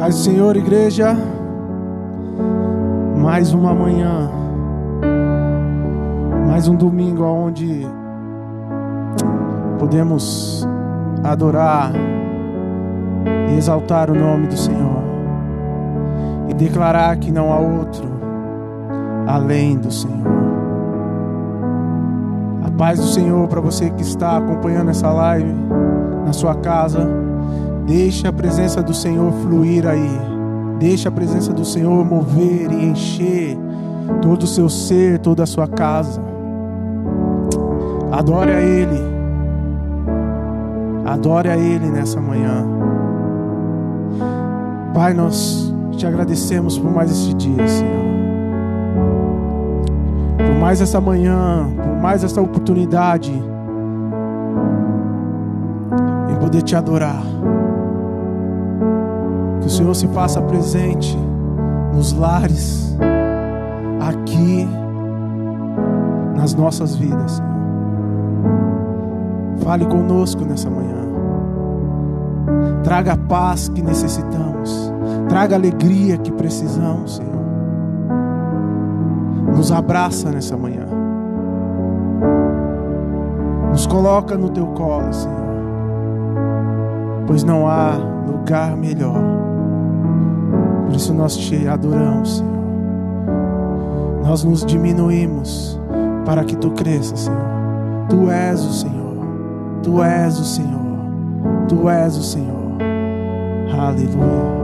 Paz do Senhor, igreja. Mais uma manhã, mais um domingo onde podemos adorar e exaltar o nome do Senhor e declarar que não há outro além do Senhor. A paz do Senhor para você que está acompanhando essa live na sua casa. Deixe a presença do Senhor fluir aí. Deixe a presença do Senhor mover e encher todo o seu ser, toda a sua casa. Adore a Ele. Adore a Ele nessa manhã. Pai, nós te agradecemos por mais este dia, Senhor. Por mais essa manhã, por mais essa oportunidade em poder te adorar. Que o Senhor se faça presente nos lares, aqui, nas nossas vidas, Senhor. Fale conosco nessa manhã. Traga a paz que necessitamos. Traga a alegria que precisamos, Senhor. Nos abraça nessa manhã. Nos coloca no teu colo, Senhor. Pois não há lugar melhor. Por isso nós te adoramos, Senhor. Nós nos diminuímos para que tu cresças, Senhor. Tu és o Senhor. Tu és o Senhor. Tu és o Senhor. Aleluia.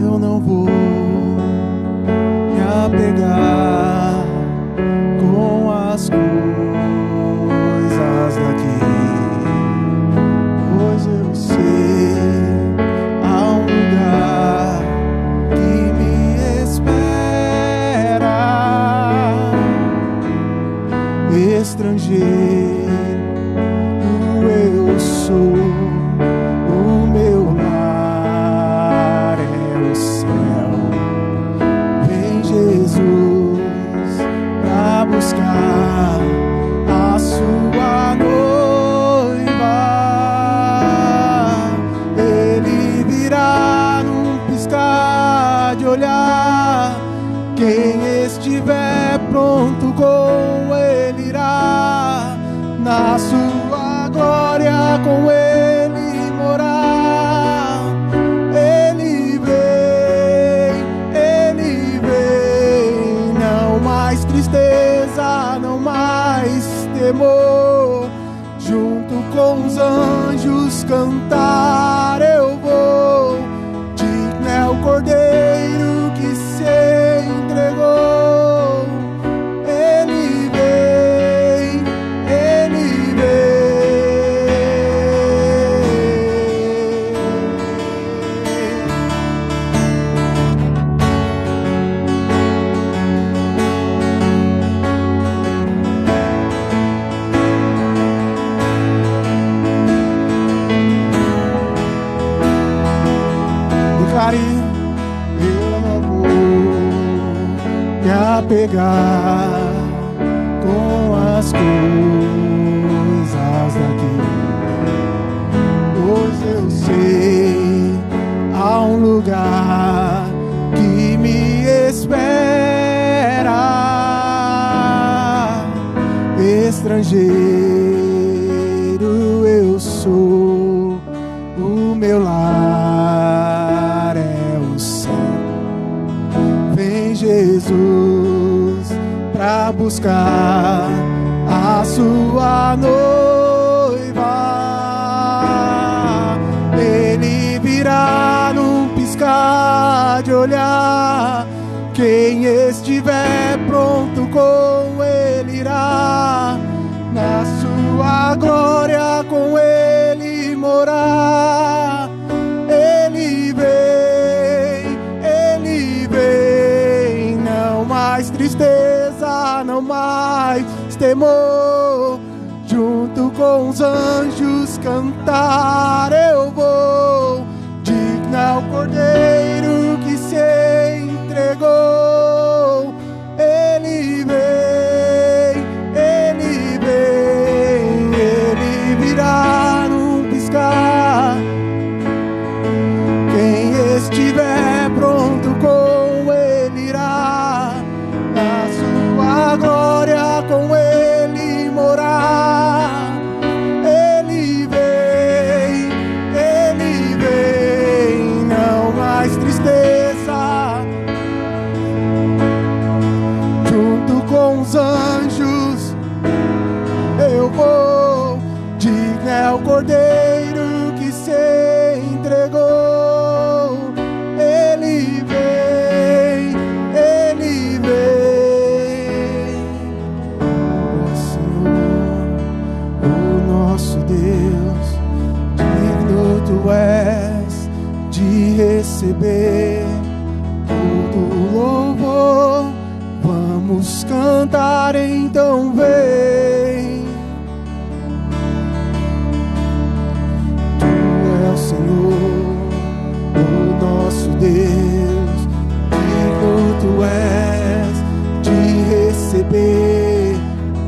Eu não vou me apegar com as coisas daqui, pois eu sei há um lugar que me espera. Estrangeiro eu sou, o meu lar é o céu. Vem Jesus pra buscar a sua noiva. Ele virá num piscar de olhar. Quem estiver pronto com ele irá, na sua glória com ele morar. Ele vem, não mais tristeza, não mais temor. Junto com os anjos cantar eu vou. Digno é o Cordeiro que se entregou. Ele vem, ele vem. Declare: eu não vou me apegar com as coisas daqui, pois eu sei há um lugar que me espera. Estrangeiro eu sou, o meu lar é o céu. Vem Jesus pra buscar a sua noiva. Ele virá num piscar de olhar. Quem estiver pronto com ele irá, na sua glória com ele morar. Ele vem, não mais tristeza, não mais temor. Junto com os anjos cantar eu vou. Digno é o Cordeiro que se entregou. Ele vem, ele vem, ele que se entregou. Ele vem, Ele vem. Ó Senhor, o nosso Deus, digno Tu és de receber todo louvor. Vamos cantar, então vem. Tu és, Senhor, o nosso Deus, digno Tu és de receber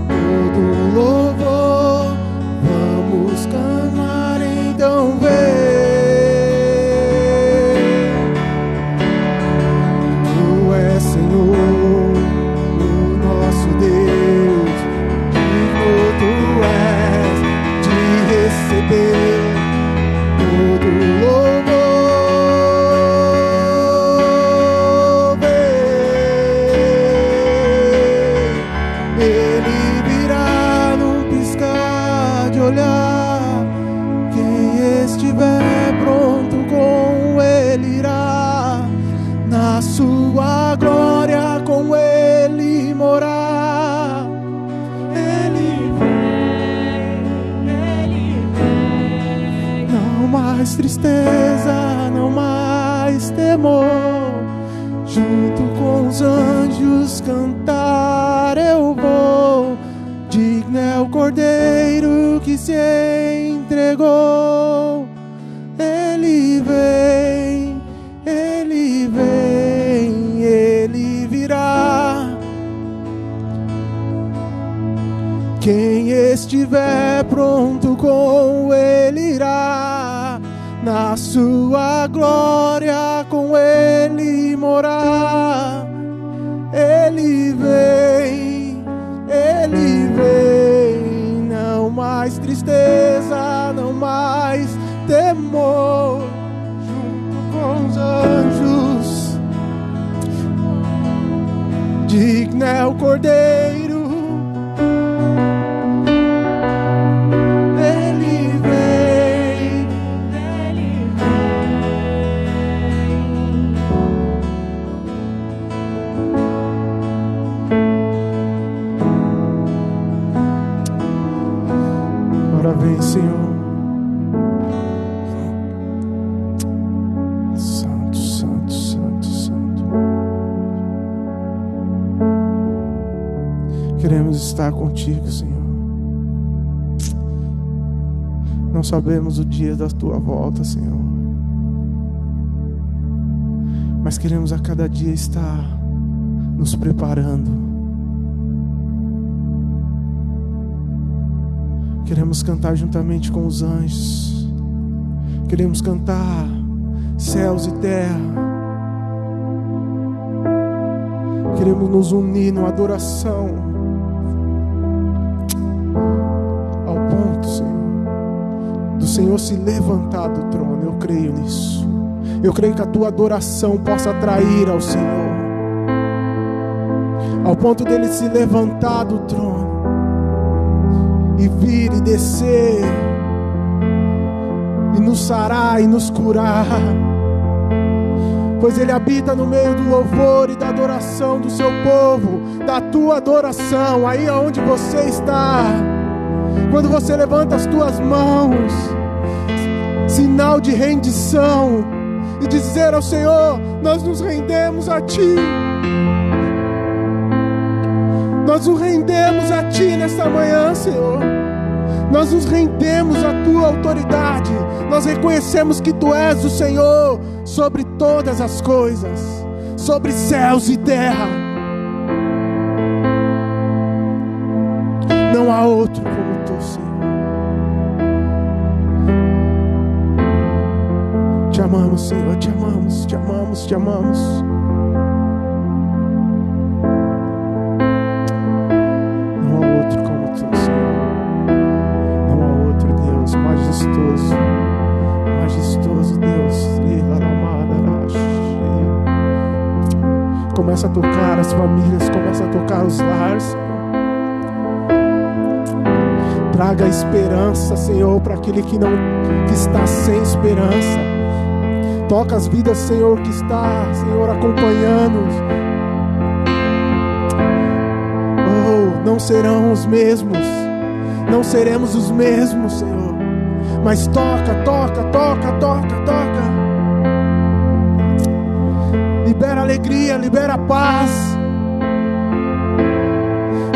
todo louvor. Vamos cantar, então vem. Tu és, Senhor, o nosso Deus, digno Tu és de receber todo louvor. Ele virá num piscar de olhar. Quem estiver pronto com Ele irá, na sua glória com Ele morar. Ele vem, não mais tristeza, não mais temor. Junto com os anjos cantar eu vou. Digno é o Cordeiro que se entregou. Ele vem, Ele vem, Ele virá. Quem estiver pronto com Ele irá, na sua glória com Ele morar. Ele vem, Ele vem, não mais tristeza, não mais temor. Junto com os anjos, digno é o Cordeiro. Vem, Senhor. Santo, Santo, Santo, Santo. Queremos estar contigo, Senhor. Não sabemos o dia da tua volta, Senhor, mas queremos a cada dia estar nos preparando. Queremos cantar juntamente com os anjos. Queremos cantar céus e terra. Queremos nos unir numa adoração ao ponto, Senhor, do Senhor se levantar do trono. Eu creio nisso. Eu creio que a tua adoração possa atrair ao Senhor, ao ponto dele se levantar do trono e vir e descer e nos sarar e nos curar, pois Ele habita no meio do louvor e da adoração do seu povo, da tua adoração, aí aonde você está. Quando você levanta as tuas mãos, sinal de rendição, e dizer ao Senhor: nós nos rendemos a Ti. Nós nos rendemos a Ti nesta manhã, Senhor. Nós nos rendemos à Tua autoridade. Nós reconhecemos que Tu és o Senhor sobre todas as coisas, sobre céus e terra. Não há outro como Tu, Senhor. Te amamos, Senhor, te amamos, te amamos, te amamos. Majestoso Deus. Começa a tocar as famílias, começa a tocar os lares. Traga esperança, Senhor, para aquele que está sem esperança. Toca as vidas, Senhor, que está, Senhor, acompanhando-nos. Oh, não serão os mesmos, não seremos os mesmos, Senhor. Mas toca, toca, toca, toca, toca. Libera alegria, libera paz.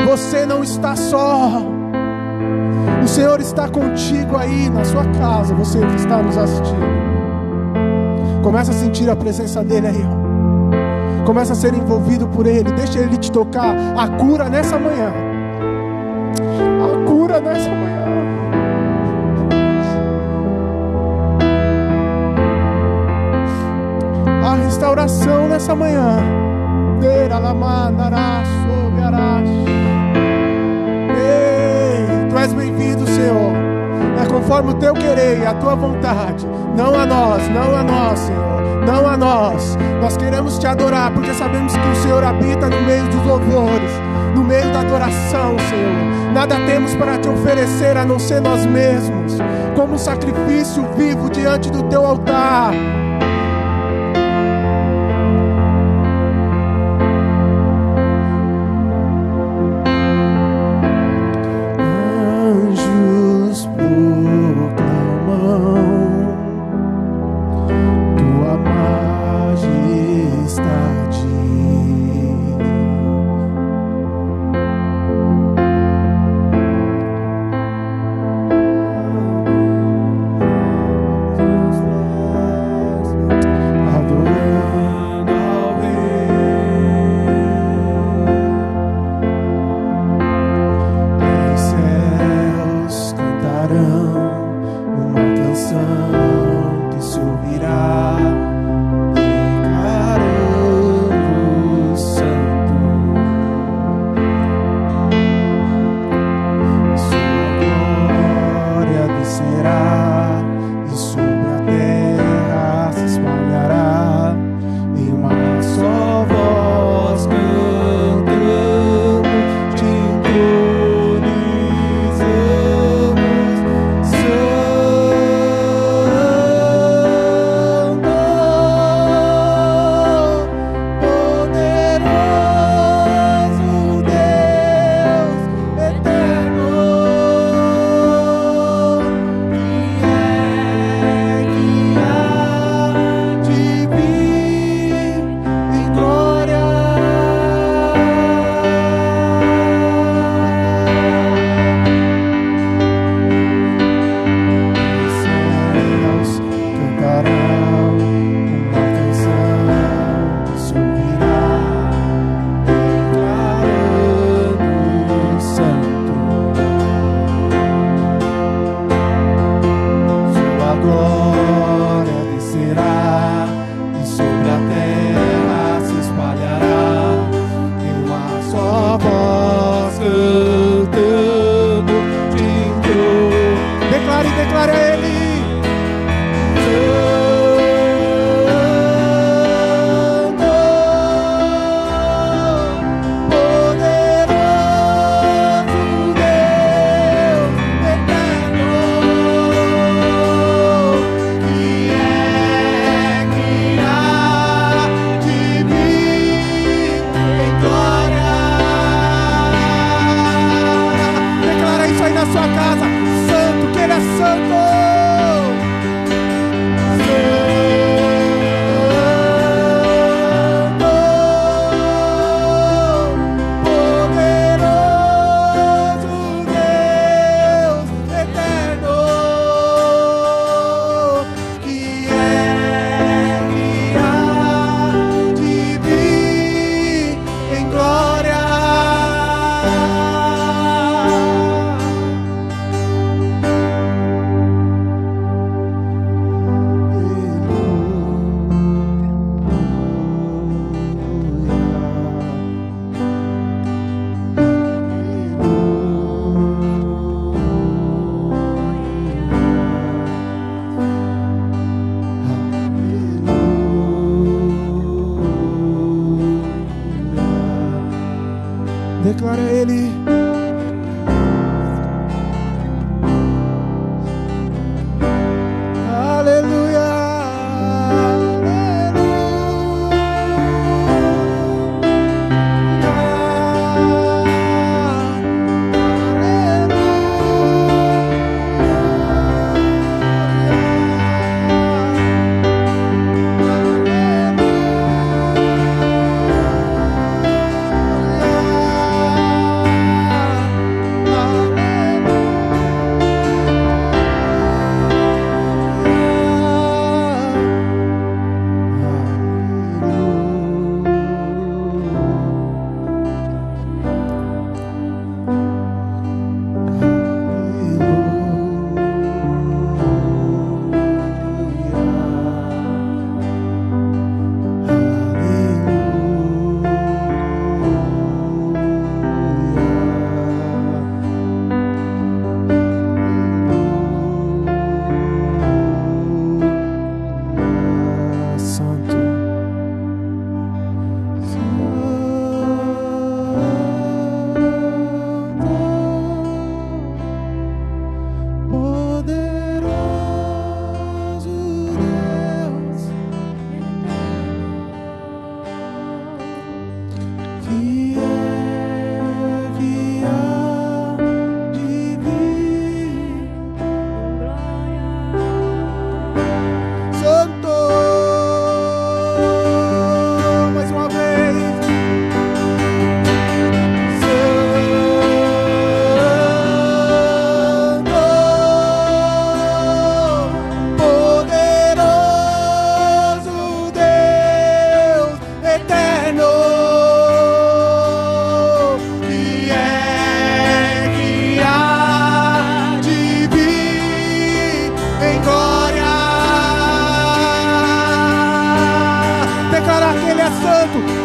Você não está só. O Senhor está contigo aí na sua casa. Você que está nos assistindo, começa a sentir a presença dele aí, ó. Começa a ser envolvido por ele. Deixa ele te tocar. A cura nessa manhã. A cura nessa manhã. A restauração nessa manhã. Ei, tu és bem-vindo, Senhor. É conforme o teu querer e a tua vontade. Não a nós, não a nós, Senhor. Não a nós. Nós queremos te adorar porque sabemos que o Senhor habita no meio dos louvores, no meio da adoração, Senhor. Nada temos para te oferecer a não ser nós mesmos, como um sacrifício vivo diante do teu altar.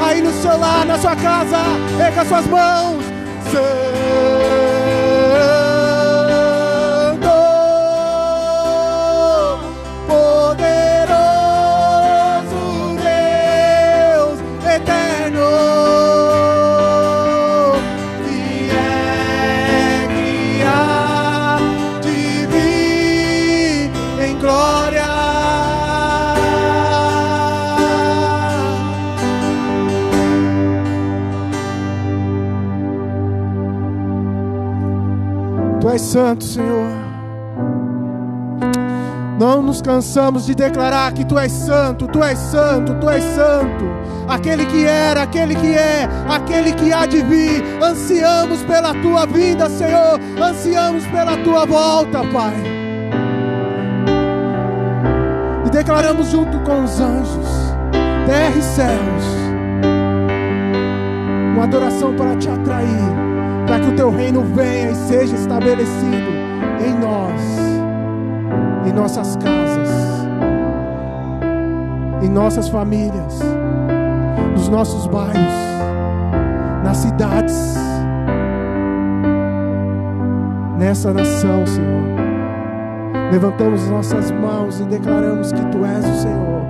aí no seu lar, na sua casa, erga suas mãos. Tu és santo, Senhor. Não nos cansamos de declarar que Tu és santo, Tu és santo, Tu és santo. Aquele que era, aquele que é, aquele que há de vir. Ansiamos pela Tua vinda, Senhor. Ansiamos pela Tua volta, Pai. E declaramos junto com os anjos, terra e céus, uma adoração para Te atrair, para que o Teu reino venha e seja estabelecido em nós, em nossas casas, em nossas famílias, nos nossos bairros, nas cidades, nessa nação, Senhor. Levantamos nossas mãos e declaramos que Tu és o Senhor,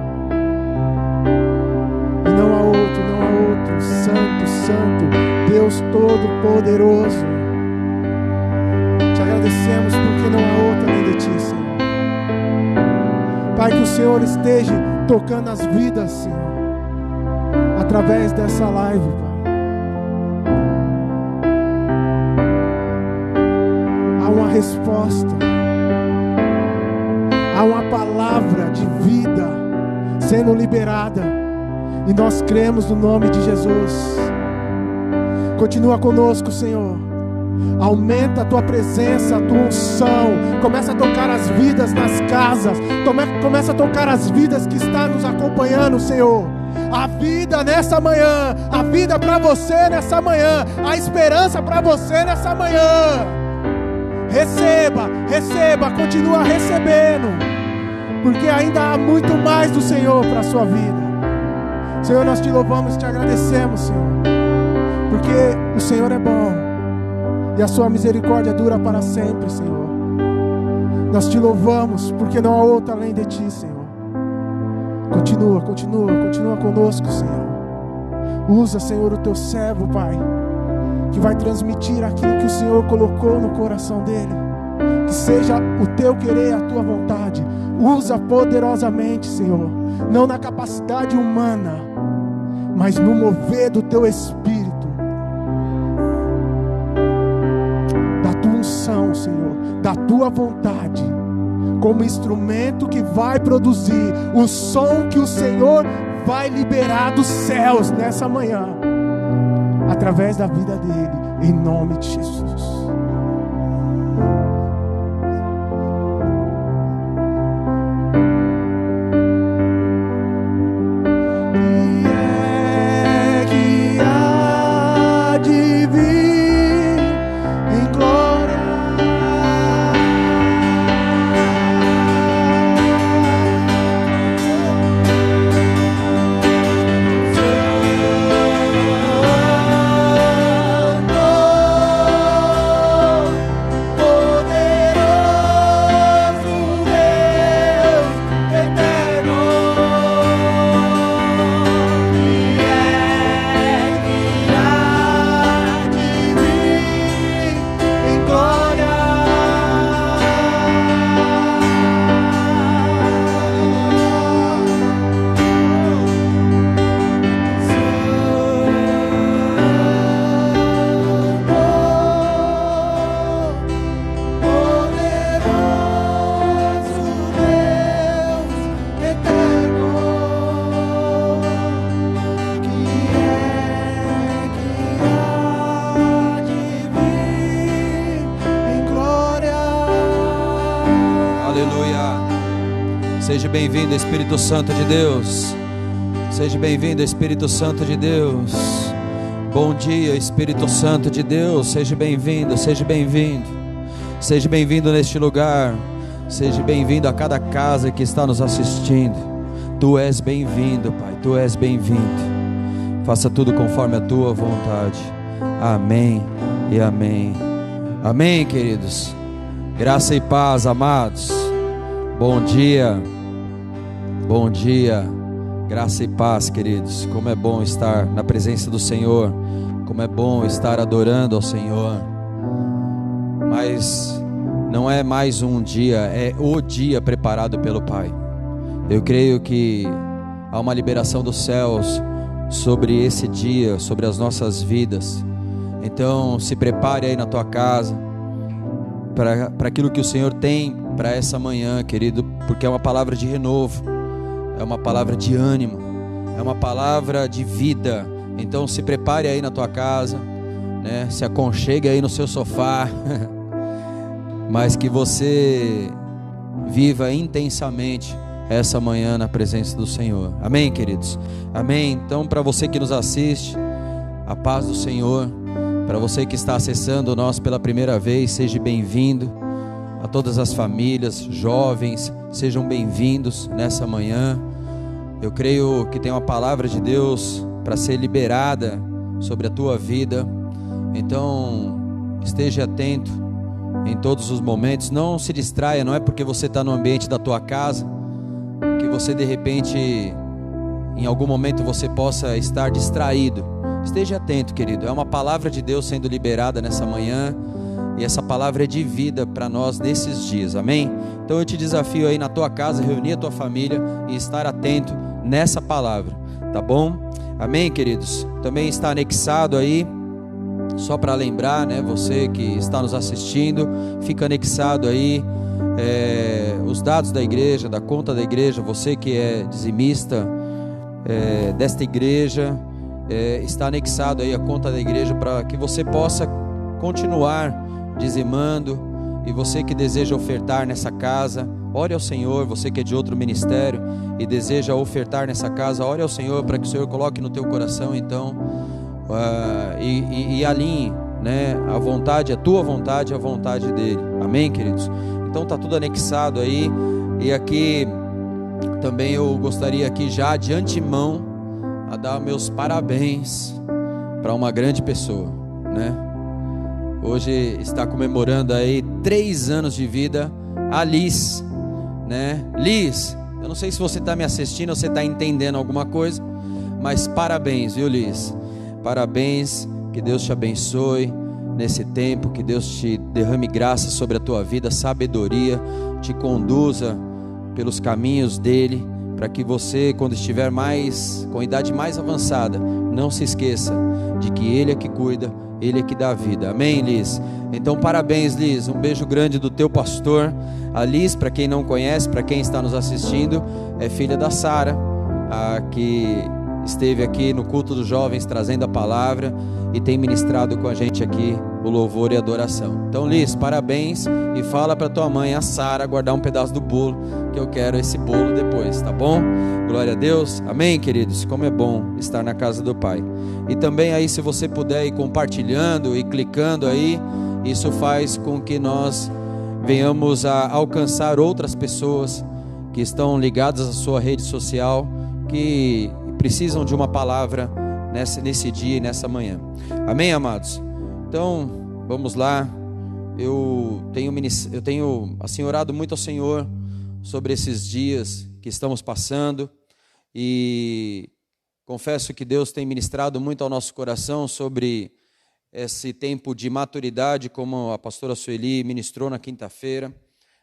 e não há outro, não há outro. Santo, Santo, Deus Todo-Poderoso. Te agradecemos porque não há outra além de Ti, Senhor. Pai, que o Senhor esteja tocando as vidas, Senhor, através dessa live, Pai. Há uma resposta, há uma palavra de vida sendo liberada, e nós cremos no nome de Jesus. Continua conosco, Senhor. Aumenta a Tua presença, a Tua unção. Começa a tocar as vidas nas casas. Começa a tocar as vidas que estão nos acompanhando, Senhor. A vida nessa manhã, a vida para você nessa manhã, a esperança para você nessa manhã. Receba, receba, continua recebendo, porque ainda há muito mais do Senhor para a sua vida. Senhor, nós Te louvamos e Te agradecemos, Senhor, porque o Senhor é bom e a Sua misericórdia dura para sempre, Senhor. Nós Te louvamos porque não há outra além de Ti, Senhor. Continua conosco, Senhor. Usa, Senhor, o Teu servo, Pai, que vai transmitir aquilo que o Senhor colocou no coração dele. Que seja o Teu querer, a Tua vontade. Usa poderosamente, Senhor, não na capacidade humana, mas no mover do Teu Espírito, da Tua unção, Senhor, da Tua vontade, como instrumento que vai produzir o som que o Senhor vai liberar dos céus nessa manhã, através da vida dele, em nome de Jesus. Seja bem-vindo, Espírito Santo de Deus. Seja bem-vindo, Espírito Santo de Deus. Bom dia, Espírito Santo de Deus. Seja bem-vindo, seja bem-vindo. Seja bem-vindo neste lugar. Seja bem-vindo a cada casa que está nos assistindo. Tu és bem-vindo, Pai. Tu és bem-vindo. faça tudo conforme a tua vontade. Amém e amém. Amém, queridos. Graça e paz, amados. Bom dia. Bom dia. Graça e paz, queridos. Como é bom estar na presença do Senhor. Como é bom estar adorando ao Senhor. Mas não é mais um dia, é o dia preparado pelo Pai. Eu creio que há uma liberação dos céus sobre esse dia, sobre as nossas vidas. Então se prepare aí na tua casa para aquilo que o Senhor tem para essa manhã, querido, porque é uma palavra de renovo, é uma palavra de ânimo, é uma palavra de vida. Então se prepare aí na tua casa, né? Se aconchegue aí no seu sofá, mas que você viva intensamente essa manhã na presença do Senhor. Amém, queridos? Amém. Então, para você que nos assiste, a paz do Senhor. Para você que está acessando nós pela primeira vez, seja bem-vindo. A todas as famílias, jovens, sejam bem-vindos nessa manhã. Eu creio que tem uma palavra de Deus para ser liberada sobre a tua vida. Então, esteja atento em todos os momentos. Não se distraia, não é porque você está no ambiente da tua casa que você de repente, em algum momento você possa estar distraído. Esteja atento, querido. É uma palavra de Deus sendo liberada nessa manhã, e essa palavra é de vida para nós nesses dias, amém? Então eu te desafio aí na tua casa, reunir a tua família e estar atento nessa palavra, tá bom? Amém, queridos? Também está anexado aí, só para lembrar, né, você que está nos assistindo, fica anexado aí os dados da igreja, da conta da igreja. Você que é dizimista desta igreja, está anexado aí a conta da igreja para que você possa continuar dizimando. E você que deseja ofertar nessa casa, ore ao Senhor. Você que é de outro ministério e deseja ofertar nessa casa, ore ao Senhor para que o Senhor coloque no teu coração, então, e alinhe, né, a vontade, a tua vontade, a vontade dele. Amém, queridos? Então está tudo anexado aí. E aqui também eu gostaria aqui já de antemão a dar meus parabéns para uma grande pessoa, né? Hoje está comemorando aí 3 anos de vida a Liz, né? Liz, eu não sei se você está me assistindo ou você está entendendo alguma coisa, mas parabéns, viu, Liz? Parabéns, que Deus te abençoe nesse tempo, que Deus te derrame graça sobre a tua vida, sabedoria, te conduza pelos caminhos dele, para que você, quando estiver com idade mais avançada, não se esqueça de que ele é que cuida, ele é que dá vida. Amém, Liz? Então parabéns, Liz, um beijo grande do teu pastor. A Liz, para quem não conhece, para quem está nos assistindo, é filha da Sara, que esteve aqui no culto dos jovens trazendo a palavra e tem ministrado com a gente aqui o louvor e a adoração. Então, Liz, parabéns, e fala para tua mãe, a Sara, guardar um pedaço do bolo, que eu quero esse bolo depois, tá bom? Glória a Deus. Amém, queridos? Como é bom estar na casa do Pai. E também aí, se você puder ir compartilhando e clicando aí, isso faz com que nós venhamos a alcançar outras pessoas que estão ligadas à sua rede social, que precisam de uma palavra nesse dia e nessa manhã. Amém, amados? Então, vamos lá. Eu tenho assim orado muito ao Senhor sobre esses dias que estamos passando, e confesso que Deus tem ministrado muito ao nosso coração sobre esse tempo de maturidade, como a pastora Sueli ministrou na quinta-feira.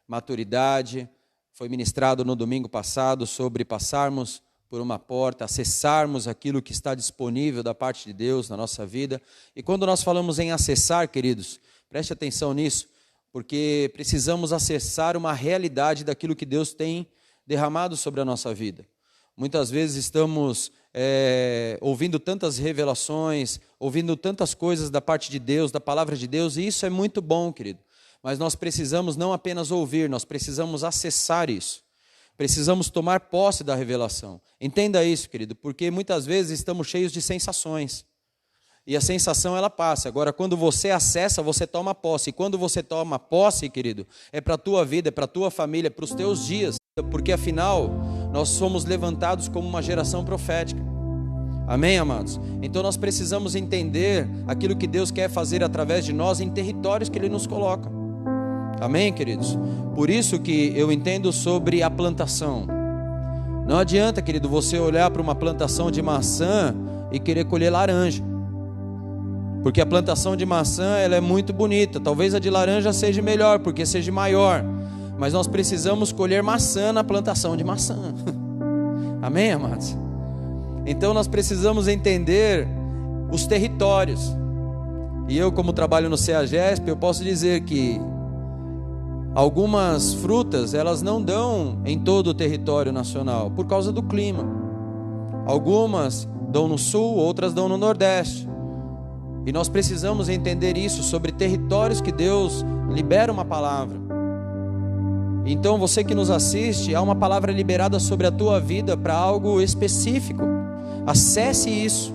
Maturidade foi ministrado no domingo passado sobre passarmos por uma porta, acessarmos aquilo que está disponível da parte de Deus na nossa vida. E quando nós falamos em acessar, queridos, preste atenção nisso, porque precisamos acessar uma realidade daquilo que Deus tem derramado sobre a nossa vida. Muitas vezes estamos ouvindo tantas revelações, ouvindo tantas coisas da parte de Deus, da palavra de Deus, e isso é muito bom, querido. Mas nós precisamos não apenas ouvir, nós precisamos acessar isso. Precisamos tomar posse da revelação. Entenda isso, querido, porque muitas vezes estamos cheios de sensações. E a sensação, ela passa. Agora, quando você acessa, você toma posse. E quando você toma posse, querido, é para a tua vida, é para a tua família, é para os teus dias. Porque, afinal, nós somos levantados como uma geração profética. Amém, amados? Então nós precisamos entender aquilo que Deus quer fazer através de nós em territórios que Ele nos coloca. Amém, queridos? Por isso que eu entendo sobre a plantação. Não adianta, querido, você olhar para uma plantação de maçã e querer colher laranja, porque a plantação de maçã, ela é muito bonita. Talvez a de laranja seja melhor, porque seja maior, mas nós precisamos colher maçã na plantação de maçã. Amém, amados? Então nós precisamos entender os territórios. E eu, como trabalho no CEAGESP, eu posso dizer que algumas frutas, elas não dão em todo o território nacional, por causa do clima. Algumas dão no sul, outras dão no nordeste. E nós precisamos entender isso sobre territórios que Deus libera uma palavra. Então você que nos assiste, há uma palavra liberada sobre a tua vida para algo específico. Acesse isso.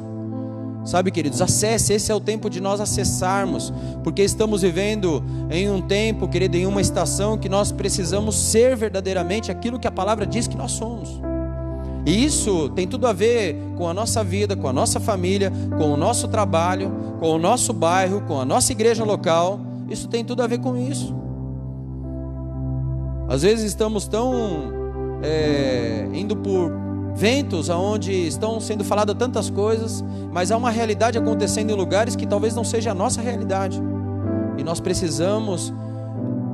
Sabe, queridos, acesse, esse é o tempo de nós acessarmos, porque estamos vivendo em um tempo, querido, em uma estação que nós precisamos ser verdadeiramente aquilo que a palavra diz que nós somos. E isso tem tudo a ver com a nossa vida, com a nossa família, com o nosso trabalho, com o nosso bairro, com a nossa igreja local. Isso tem tudo a ver com isso. Às vezes estamos tão indo por ventos onde estão sendo faladas tantas coisas, mas há uma realidade acontecendo em lugares que talvez não seja a nossa realidade. E nós precisamos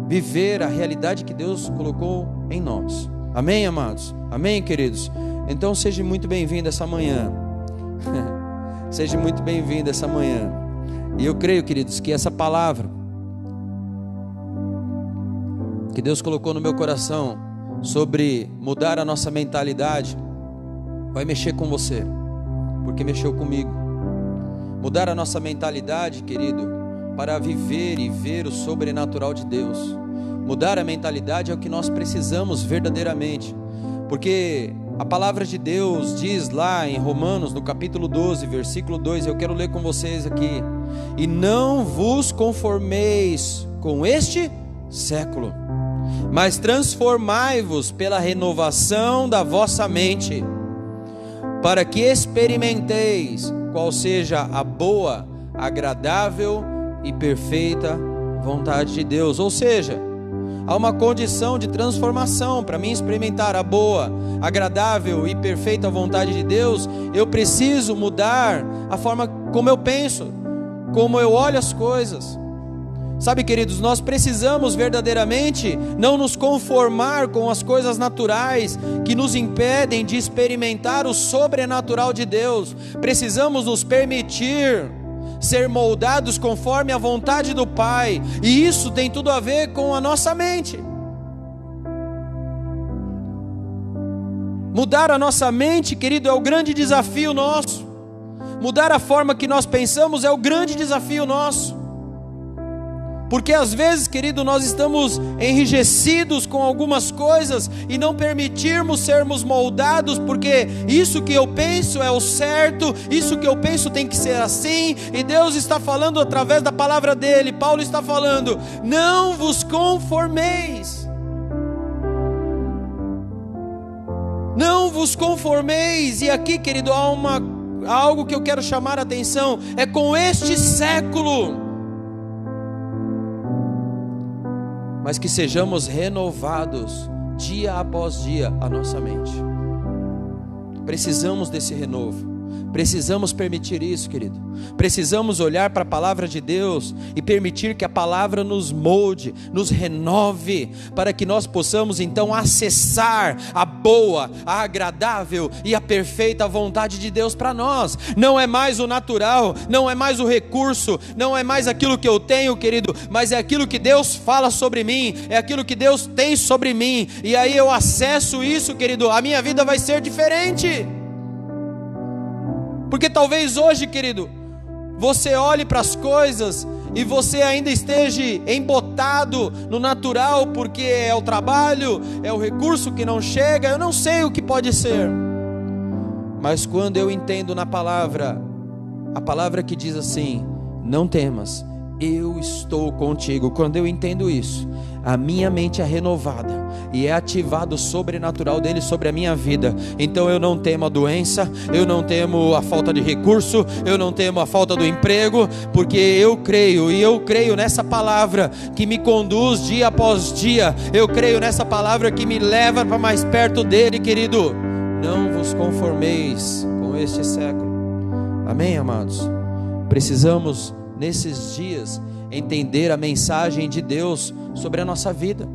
viver a realidade que Deus colocou em nós. Amém, amados? Amém, queridos? Então seja muito bem-vindo essa manhã. Seja muito bem-vindo essa manhã. E eu creio, queridos, que essa palavra que Deus colocou no meu coração sobre mudar a nossa mentalidade vai mexer com você, porque mexeu comigo. Mudar a nossa mentalidade, querido, para viver e ver o sobrenatural de Deus. Mudar a mentalidade é o que nós precisamos verdadeiramente, porque a palavra de Deus diz lá em Romanos, no capítulo 12, versículo 2, eu quero ler com vocês aqui: e não vos conformeis com este século, mas transformai-vos pela renovação da vossa mente, para que experimenteis qual seja a boa, agradável e perfeita vontade de Deus. Ou seja, há uma condição de transformação. Para mim experimentar a boa, agradável e perfeita vontade de Deus, eu preciso mudar a forma como eu penso, como eu olho as coisas. Sabe, queridos, nós precisamos verdadeiramente não nos conformar com as coisas naturais que nos impedem de experimentar o sobrenatural de Deus. Precisamos nos permitir ser moldados conforme a vontade do Pai, e isso tem tudo a ver com a nossa mente. Mudar a nossa mente, querido, é o grande desafio nosso. Mudar a forma que nós pensamos é o grande desafio nosso. Porque às vezes, querido, nós estamos enrijecidos com algumas coisas e não permitirmos sermos moldados, porque isso que eu penso é o certo, isso que eu penso tem que ser assim, e Deus está falando através da palavra dele. Paulo está falando: não vos conformeis. Não vos conformeis. E aqui, querido, há algo que eu quero chamar a atenção: é com este século. Mas que sejamos renovados dia após dia a nossa mente. Precisamos desse renovo. Precisamos permitir isso, querido. Precisamos olhar para a palavra de Deus e permitir que a palavra nos molde, nos renove, para que nós possamos então acessar a boa, a agradável e a perfeita vontade de Deus para nós. Não é mais o natural, não é mais o recurso, não é mais aquilo que eu tenho, querido, mas é aquilo que Deus fala sobre mim, é aquilo que Deus tem sobre mim. E aí eu acesso isso, querido, a minha vida vai ser diferente. Porque talvez hoje, querido, você olhe para as coisas e você ainda esteja embotado no natural, porque é o trabalho, é o recurso que não chega, eu não sei o que pode ser. Mas quando eu entendo na palavra, a palavra que diz assim: não temas, eu estou contigo. Quando eu entendo isso, a minha mente é renovada e é ativado o sobrenatural dele sobre a minha vida. Então eu não temo a doença, eu não temo a falta de recurso, eu não temo a falta do emprego, porque eu creio, e eu creio nessa palavra que me conduz dia após dia. Eu creio nessa palavra que me leva para mais perto dele, querido. Não vos conformeis com este século. Amém, amados? Precisamos nesses dias entender a mensagem de Deus sobre a nossa vida.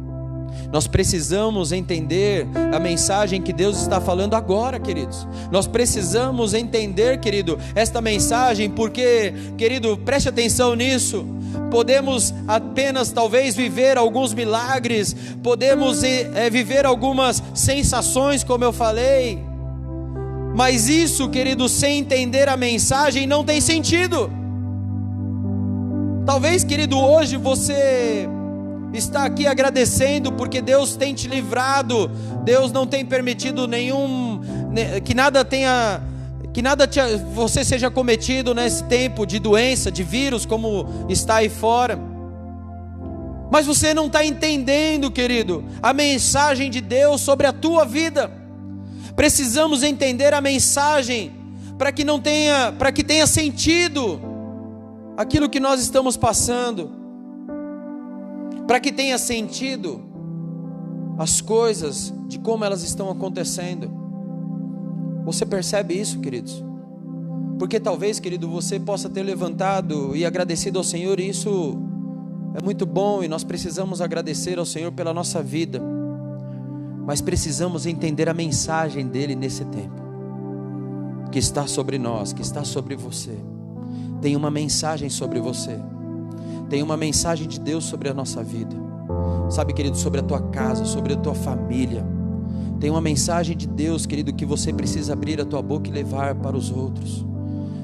Nós precisamos entender a mensagem que Deus está falando agora, queridos. Nós precisamos entender, querido, esta mensagem, porque, querido, preste atenção nisso. Podemos apenas talvez viver alguns milagres, podemos viver algumas sensações, como eu falei, mas isso, querido, sem entender a mensagem não tem sentido. Talvez, querido, hoje você está aqui agradecendo porque Deus tem te livrado, Deus não tem permitido você seja cometido nesse tempo de doença, de vírus, como está aí fora. Mas você não está entendendo, querido, a mensagem de Deus sobre a tua vida. Precisamos entender a mensagem para que tenha sentido aquilo que nós estamos passando, para que tenha sentido as coisas de como elas estão acontecendo. Você percebe isso, queridos? Porque talvez, querido, você possa ter levantado e agradecido ao Senhor, e isso é muito bom, e nós precisamos agradecer ao Senhor pela nossa vida, mas precisamos entender a mensagem dele nesse tempo, que está sobre nós, que está sobre você. Tem uma mensagem sobre você, tem uma mensagem de Deus sobre a nossa vida, sabe, querido, sobre a tua casa, sobre a tua família. Tem uma mensagem de Deus, querido, que você precisa abrir a tua boca e levar para os outros,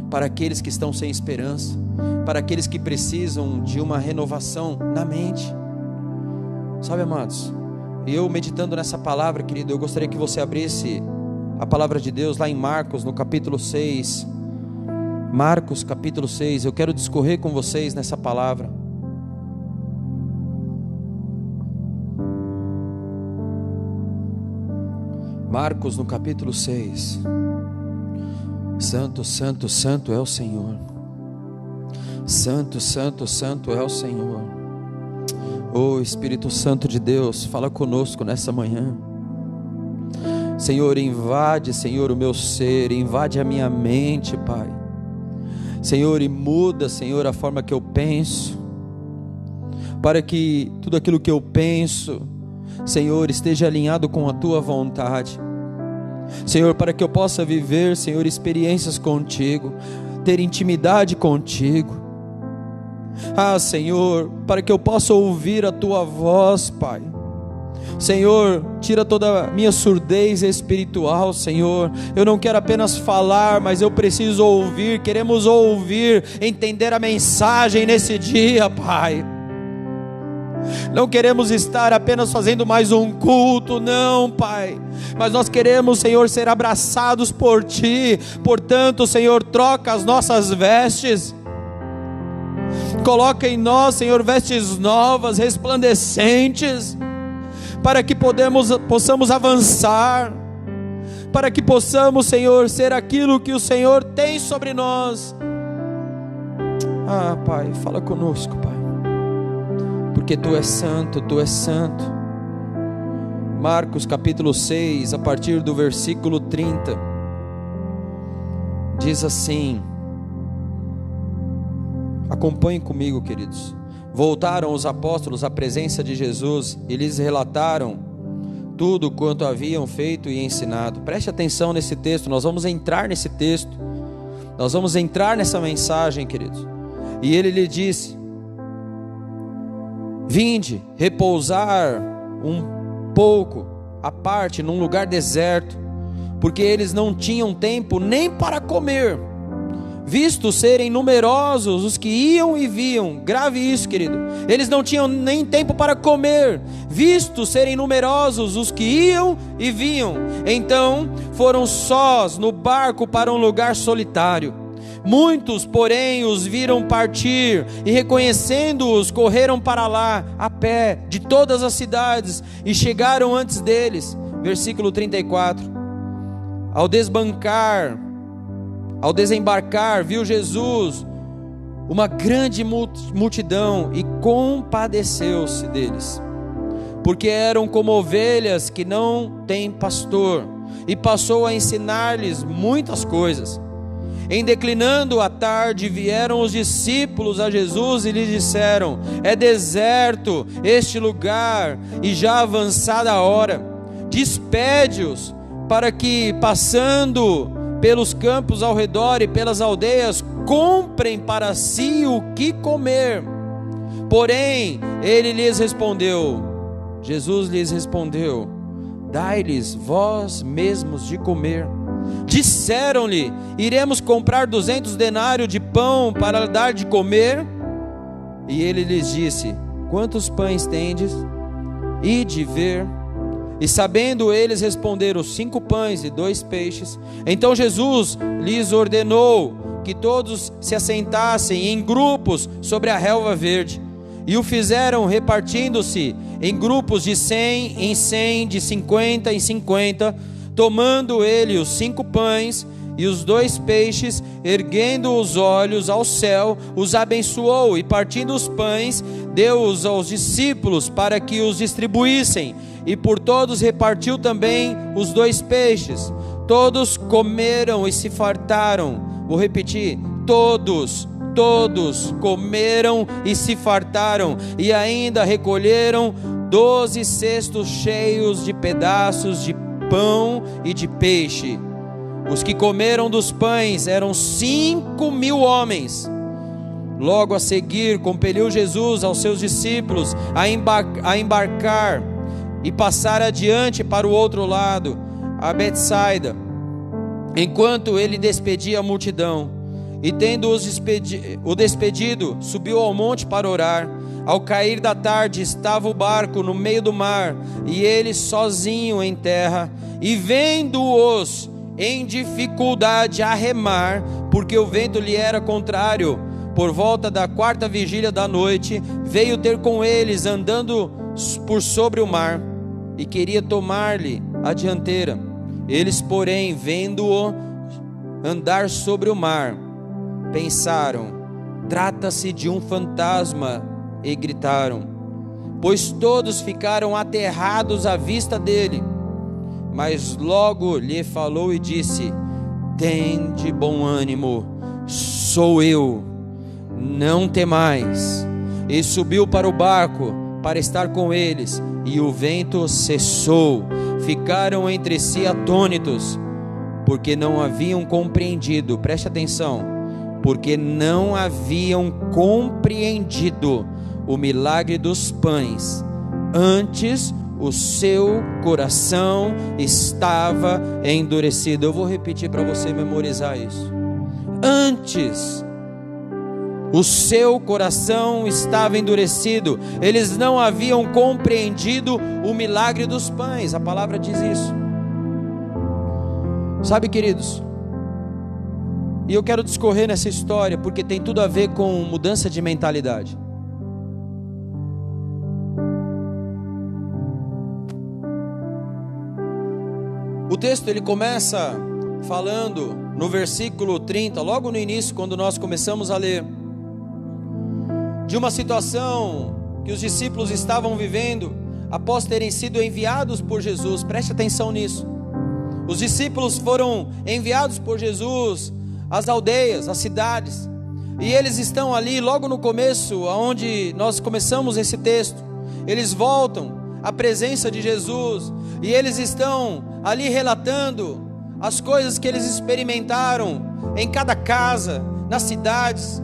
para aqueles que estão sem esperança, para aqueles que precisam de uma renovação na mente. Sabe, amados, eu meditando nessa palavra, querido, eu gostaria que você abrisse a palavra de Deus lá em Marcos, no capítulo 6. Marcos capítulo 6, eu quero discorrer com vocês nessa palavra. Marcos no capítulo 6. Santo, santo, santo é o Senhor. Santo, santo, santo é o Senhor. Oh Espírito Santo de Deus, fala conosco nessa manhã. Senhor, invade, Senhor, o meu ser, invade a minha mente, Pai. Senhor, e muda, Senhor, a forma que eu penso, para que tudo aquilo que eu penso, Senhor, esteja alinhado com a Tua vontade. Senhor, para que eu possa viver, Senhor, experiências contigo, ter intimidade contigo. Ah, Senhor, para que eu possa ouvir a Tua voz, Pai. Senhor, tira toda a minha surdez espiritual, Senhor. Eu não quero apenas falar, mas eu preciso ouvir. Queremos ouvir, entender a mensagem nesse dia, Pai. Não queremos estar apenas fazendo mais um culto, não, Pai. Mas nós queremos, Senhor, ser abraçados por Ti. Portanto, Senhor, troca as nossas vestes. Coloca em nós, Senhor, vestes novas, resplandecentes, para que possamos avançar, para que possamos, Senhor, ser aquilo que o Senhor tem sobre nós. Ah, Pai, fala conosco, Pai, porque Tu és santo, Tu és santo. Marcos capítulo 6, a partir do versículo 30, diz assim, acompanhem comigo, queridos. Voltaram os apóstolos à presença de Jesus e lhes relataram tudo quanto haviam feito e ensinado. Preste atenção nesse texto, nós vamos entrar nesse texto, nós vamos entrar nessa mensagem, queridos. E ele lhe disse: vinde repousar um pouco à parte num lugar deserto, porque eles não tinham tempo nem para comer, visto serem numerosos os que iam e vinham. Grave isso, querido. Eles não tinham nem tempo para comer, visto serem numerosos os que iam e vinham. Então foram sós no barco para um lugar solitário. Muitos, porém, os viram partir e, reconhecendo-os, correram para lá a pé de todas as cidades e chegaram antes deles. Versículo 34. Ao desembarcar, viu Jesus uma grande multidão e compadeceu-se deles, porque eram como ovelhas que não têm pastor, e passou a ensinar-lhes muitas coisas. Em declinando a tarde, vieram os discípulos a Jesus e lhe disseram: é deserto este lugar e já avançada a hora. Despede-os para que, passando pelos campos ao redor e pelas aldeias, comprem para si o que comer. Porém, Jesus lhes respondeu: dai-lhes vós mesmos de comer. Disseram-lhe: iremos comprar 200 denários de pão para dar de comer? E ele lhes disse: quantos pães tendes? Ide ver. E sabendo eles, responderam: 5 pães e 2 peixes. Então Jesus lhes ordenou que todos se assentassem em grupos sobre a relva verde. E o fizeram, repartindo-se em grupos de 100 em 100, de 50 em 50. Tomando ele os 5 pães e os 2 peixes, erguendo os olhos ao céu, os abençoou, e partindo os pães, deu-os aos discípulos para que os distribuíssem, e por todos repartiu também os 2 peixes. Todos comeram e se fartaram. Vou repetir: todos comeram e se fartaram, e ainda recolheram 12 cestos cheios de pedaços de pão e de peixe. Os que comeram dos pães eram 5.000 homens. Logo a seguir, compeliu Jesus aos seus discípulos a embarcar e passar adiante para o outro lado, a Betsaida, enquanto ele despedia a multidão. E tendo-os despedido, subiu ao monte para orar. Ao cair da tarde, estava o barco no meio do mar, e ele sozinho em terra. E vendo-os em dificuldade a remar, porque o vento lhe era contrário, por volta da 4ª vigília da noite, veio ter com eles, andando por sobre o mar, e queria tomar-lhe a dianteira. Eles, porém, vendo-o andar sobre o mar, pensaram: trata-se de um fantasma, e gritaram, pois todos ficaram aterrados à vista dele. Mas logo lhe falou e disse: tende bom ânimo, sou eu, não temais. E subiu para o barco para estar com eles, e o vento cessou. Ficaram entre si atônitos, porque não haviam compreendido, preste atenção, porque não haviam compreendido o milagre dos pães. Antes o seu coração estava endurecido. Eu vou repetir para você memorizar isso. Antes o seu coração estava endurecido. Eles não haviam compreendido o milagre dos pães. A palavra diz isso. Sabe, queridos, e eu quero discorrer nessa história porque tem tudo a ver com mudança de mentalidade. O texto ele começa falando no versículo 30, logo no início, quando nós começamos a ler, de uma situação que os discípulos estavam vivendo após terem sido enviados por Jesus. Preste atenção nisso. Os discípulos foram enviados por Jesus às aldeias, às cidades, e eles estão ali logo no começo, onde nós começamos esse texto. Eles voltam à presença de Jesus, e eles estão ali relatando as coisas que eles experimentaram em cada casa, nas cidades.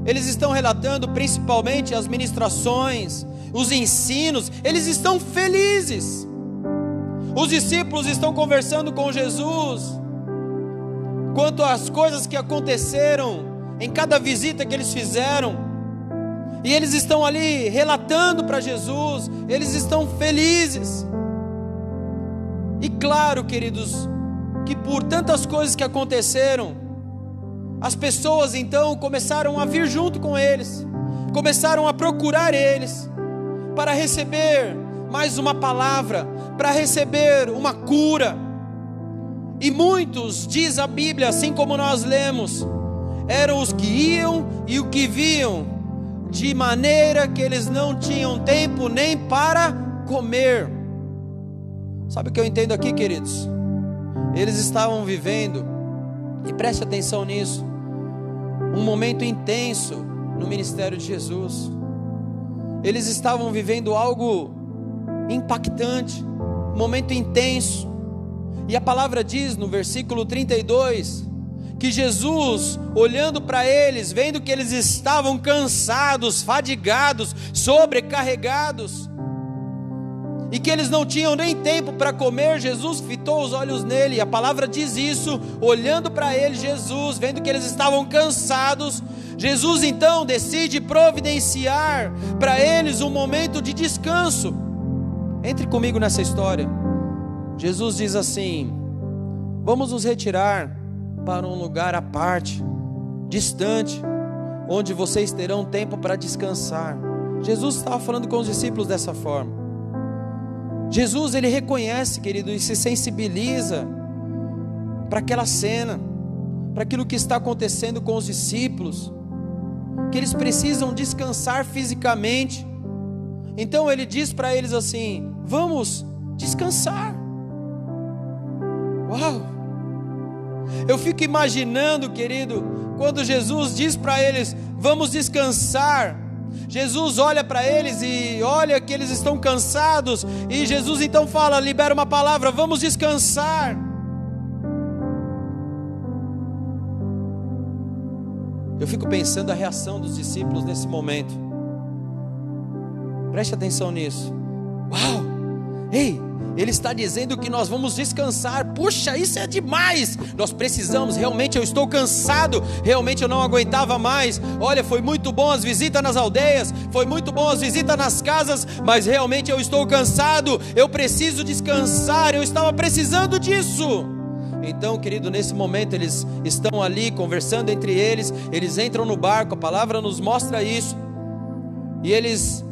Eles estão relatando principalmente as ministrações, os ensinos. Eles estão felizes. Os discípulos estão conversando com Jesus quanto às coisas que aconteceram em cada visita que eles fizeram, e eles estão ali relatando para Jesus. Eles estão felizes. E claro, queridos, que por tantas coisas que aconteceram, as pessoas então começaram a vir junto com eles, começaram a procurar eles, para receber mais uma palavra, para receber uma cura. E muitos, diz a Bíblia, assim como nós lemos, eram os que iam e o que viam, de maneira que eles não tinham tempo nem para comer. Sabe o que eu entendo aqui, queridos? Eles estavam vivendo, e preste atenção nisso, um momento intenso no ministério de Jesus. Eles estavam vivendo algo impactante, um momento intenso. E a palavra diz no versículo 32, que Jesus, olhando para eles, vendo que eles estavam cansados, fadigados, sobrecarregados, e que eles não tinham nem tempo para comer, Jesus fitou os olhos nele, e a palavra diz isso, olhando para eles, Jesus, vendo que eles estavam cansados, Jesus então decide providenciar para eles um momento de descanso. Entre comigo nessa história. Jesus diz assim: vamos nos retirar para um lugar à parte, distante, onde vocês terão tempo para descansar. Jesus estava falando com os discípulos dessa forma. Jesus, ele reconhece, querido, e se sensibiliza para aquela cena, para aquilo que está acontecendo com os discípulos, que eles precisam descansar fisicamente. Então ele diz para eles assim: vamos descansar. Uau! Eu fico imaginando, querido, quando Jesus diz para eles: vamos descansar. Jesus olha para eles e olha que eles estão cansados, e Jesus então fala, libera uma palavra: vamos descansar. Eu fico pensando a reação dos discípulos nesse momento. Preste atenção nisso. Uau! Ei, ele está dizendo que nós vamos descansar. Puxa, isso é demais. Nós precisamos, realmente eu estou cansado, realmente eu não aguentava mais. Olha, foi muito bom as visitas nas aldeias, foi muito bom as visitas nas casas, mas realmente eu estou cansado, eu preciso descansar, eu estava precisando disso. Então, querido, nesse momento eles estão ali conversando entre eles, eles entram no barco, a palavra nos mostra isso, e eles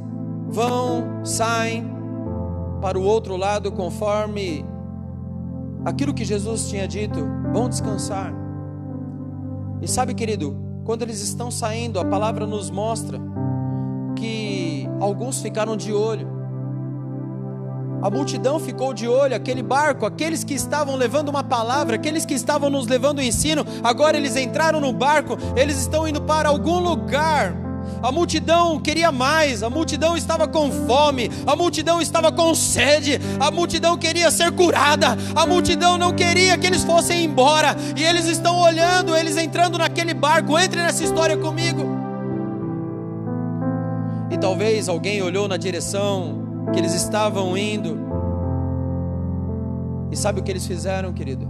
vão, saem para o outro lado, conforme aquilo que Jesus tinha dito: vão descansar. E sabe, querido, quando eles estão saindo, a palavra nos mostra que alguns ficaram de olho, a multidão ficou de olho, aquele barco, aqueles que estavam levando uma palavra, aqueles que estavam nos levando o ensino, agora eles entraram no barco, eles estão indo para algum lugar. A multidão queria mais, a multidão estava com fome, a multidão estava com sede, a multidão queria ser curada, a multidão não queria que eles fossem embora, e eles estão olhando, eles entrando naquele barco. Entre nessa história comigo. E talvez alguém olhou na direção que eles estavam indo, e sabe o que eles fizeram, querido?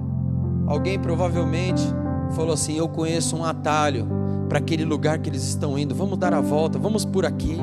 Alguém provavelmente falou assim: eu conheço um atalho para aquele lugar que eles estão indo, vamos dar a volta, vamos por aqui.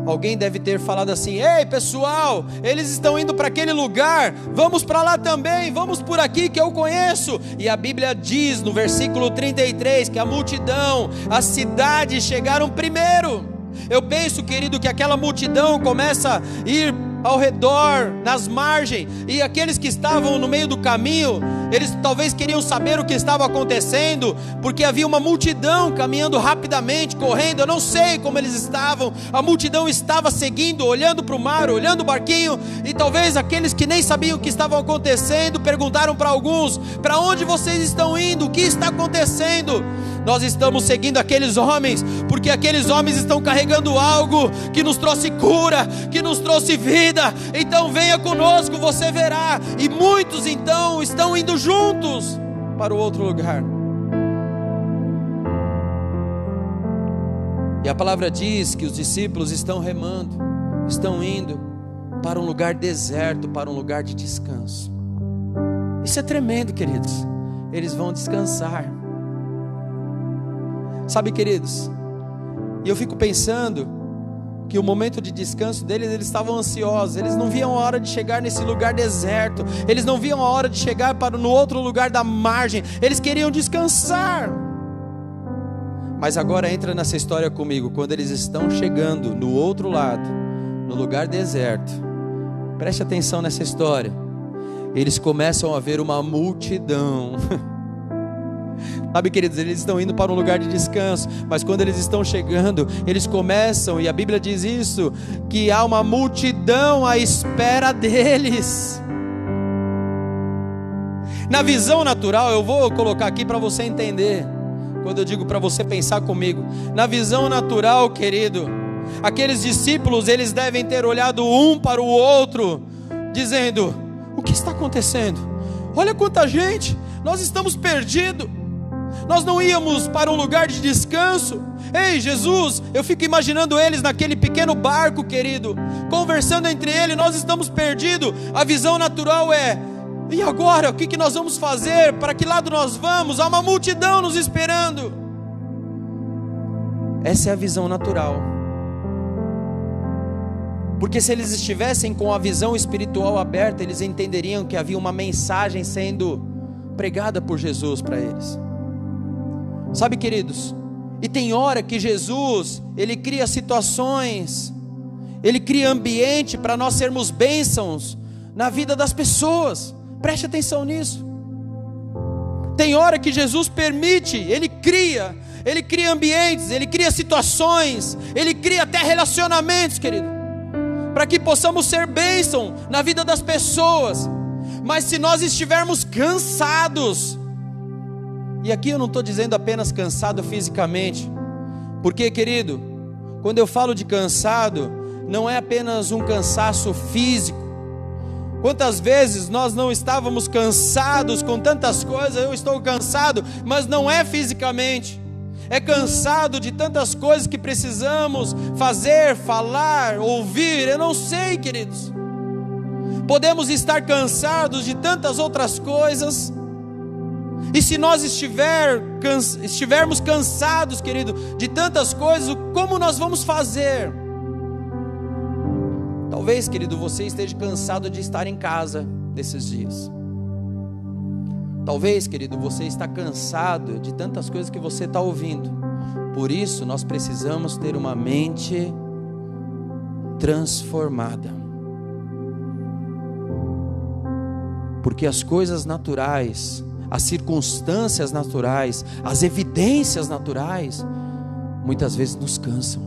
Alguém deve ter falado assim: ei pessoal, eles estão indo para aquele lugar, vamos para lá também, vamos por aqui que eu conheço. E a Bíblia diz no versículo 33 que a multidão, as cidades chegaram primeiro. Eu penso, querido, que aquela multidão começa a ir ao redor, nas margens, e aqueles que estavam no meio do caminho, eles talvez queriam saber o que estava acontecendo, porque havia uma multidão caminhando rapidamente, correndo. Eu não sei como eles estavam, a multidão estava seguindo, olhando para o mar, olhando o barquinho, e talvez aqueles que nem sabiam o que estava acontecendo perguntaram para alguns: para onde vocês estão indo? O que está acontecendo? Nós estamos seguindo aqueles homens, porque aqueles homens estão carregando algo que nos trouxe cura, que nos trouxe vida. Então venha conosco, você verá. E muitos então estão indo juntos para o outro lugar. E a palavra diz que os discípulos estão remando, estão indo para um lugar deserto, para um lugar de descanso. Isso é tremendo, queridos. Eles vão descansar. Sabe, queridos, e eu fico pensando que o momento de descanso deles, eles estavam ansiosos, eles não viam a hora de chegar nesse lugar deserto, eles não viam a hora de chegar no outro lugar da margem, eles queriam descansar. Mas agora entra nessa história comigo, quando eles estão chegando no outro lado, no lugar deserto, preste atenção nessa história, eles começam a ver uma multidão. Sabe, queridos, eles estão indo para um lugar de descanso, mas quando eles estão chegando, eles começam, e a Bíblia diz isso, que há uma multidão à espera deles. Na visão natural, eu vou colocar aqui para você entender, quando eu digo para você pensar comigo, na visão natural, querido, aqueles discípulos, eles devem ter olhado um para o outro, dizendo: o que está acontecendo? Olha quanta gente, nós estamos perdidos. Nós não íamos para um lugar de descanso. Ei, Jesus, eu fico imaginando eles naquele pequeno barco, querido, conversando entre eles, nós estamos perdidos. A visão natural é: e agora, o que nós vamos fazer? Para que lado nós vamos? Há uma multidão nos esperando. Essa é a visão natural. Porque se eles estivessem com a visão espiritual aberta, eles entenderiam que havia uma mensagem sendo pregada por Jesus para eles. Sabe, queridos, e tem hora que Jesus, Ele cria situações, Ele cria ambiente para nós sermos bênçãos na vida das pessoas. Preste atenção nisso. Tem hora que Jesus permite, Ele cria ambientes, Ele cria situações, Ele cria até relacionamentos, querido, para que possamos ser bênção na vida das pessoas. Mas se nós estivermos cansados, e aqui eu não estou dizendo apenas cansado fisicamente, porque, querido, quando eu falo de cansado, não é apenas um cansaço físico. Quantas vezes nós não estávamos cansados com tantas coisas? Eu estou cansado, mas não é fisicamente, é cansado de tantas coisas que precisamos fazer, falar, ouvir, eu não sei, queridos. Podemos estar cansados de tantas outras coisas. E se nós estivermos cansados, querido, de tantas coisas, como nós vamos fazer? Talvez, querido, você esteja cansado de estar em casa desses dias. Talvez, querido, você está cansado de tantas coisas que você está ouvindo. Por isso, nós precisamos ter uma mente transformada. Porque as coisas naturais, as circunstâncias naturais, as evidências naturais, muitas vezes nos cansam.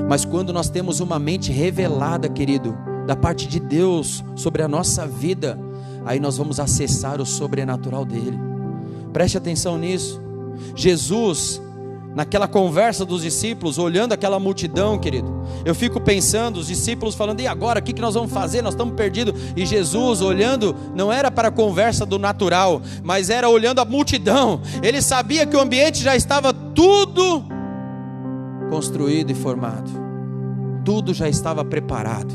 Mas quando nós temos uma mente revelada, querido, da parte de Deus sobre a nossa vida, aí nós vamos acessar o sobrenatural dele. Preste atenção nisso. Jesus, naquela conversa dos discípulos, olhando aquela multidão, querido, eu fico pensando, os discípulos falando: e agora, o que nós vamos fazer? Nós estamos perdidos. E Jesus olhando, não era para a conversa do natural, mas era olhando a multidão. Ele sabia que o ambiente já estava tudo construído e formado, tudo já estava preparado.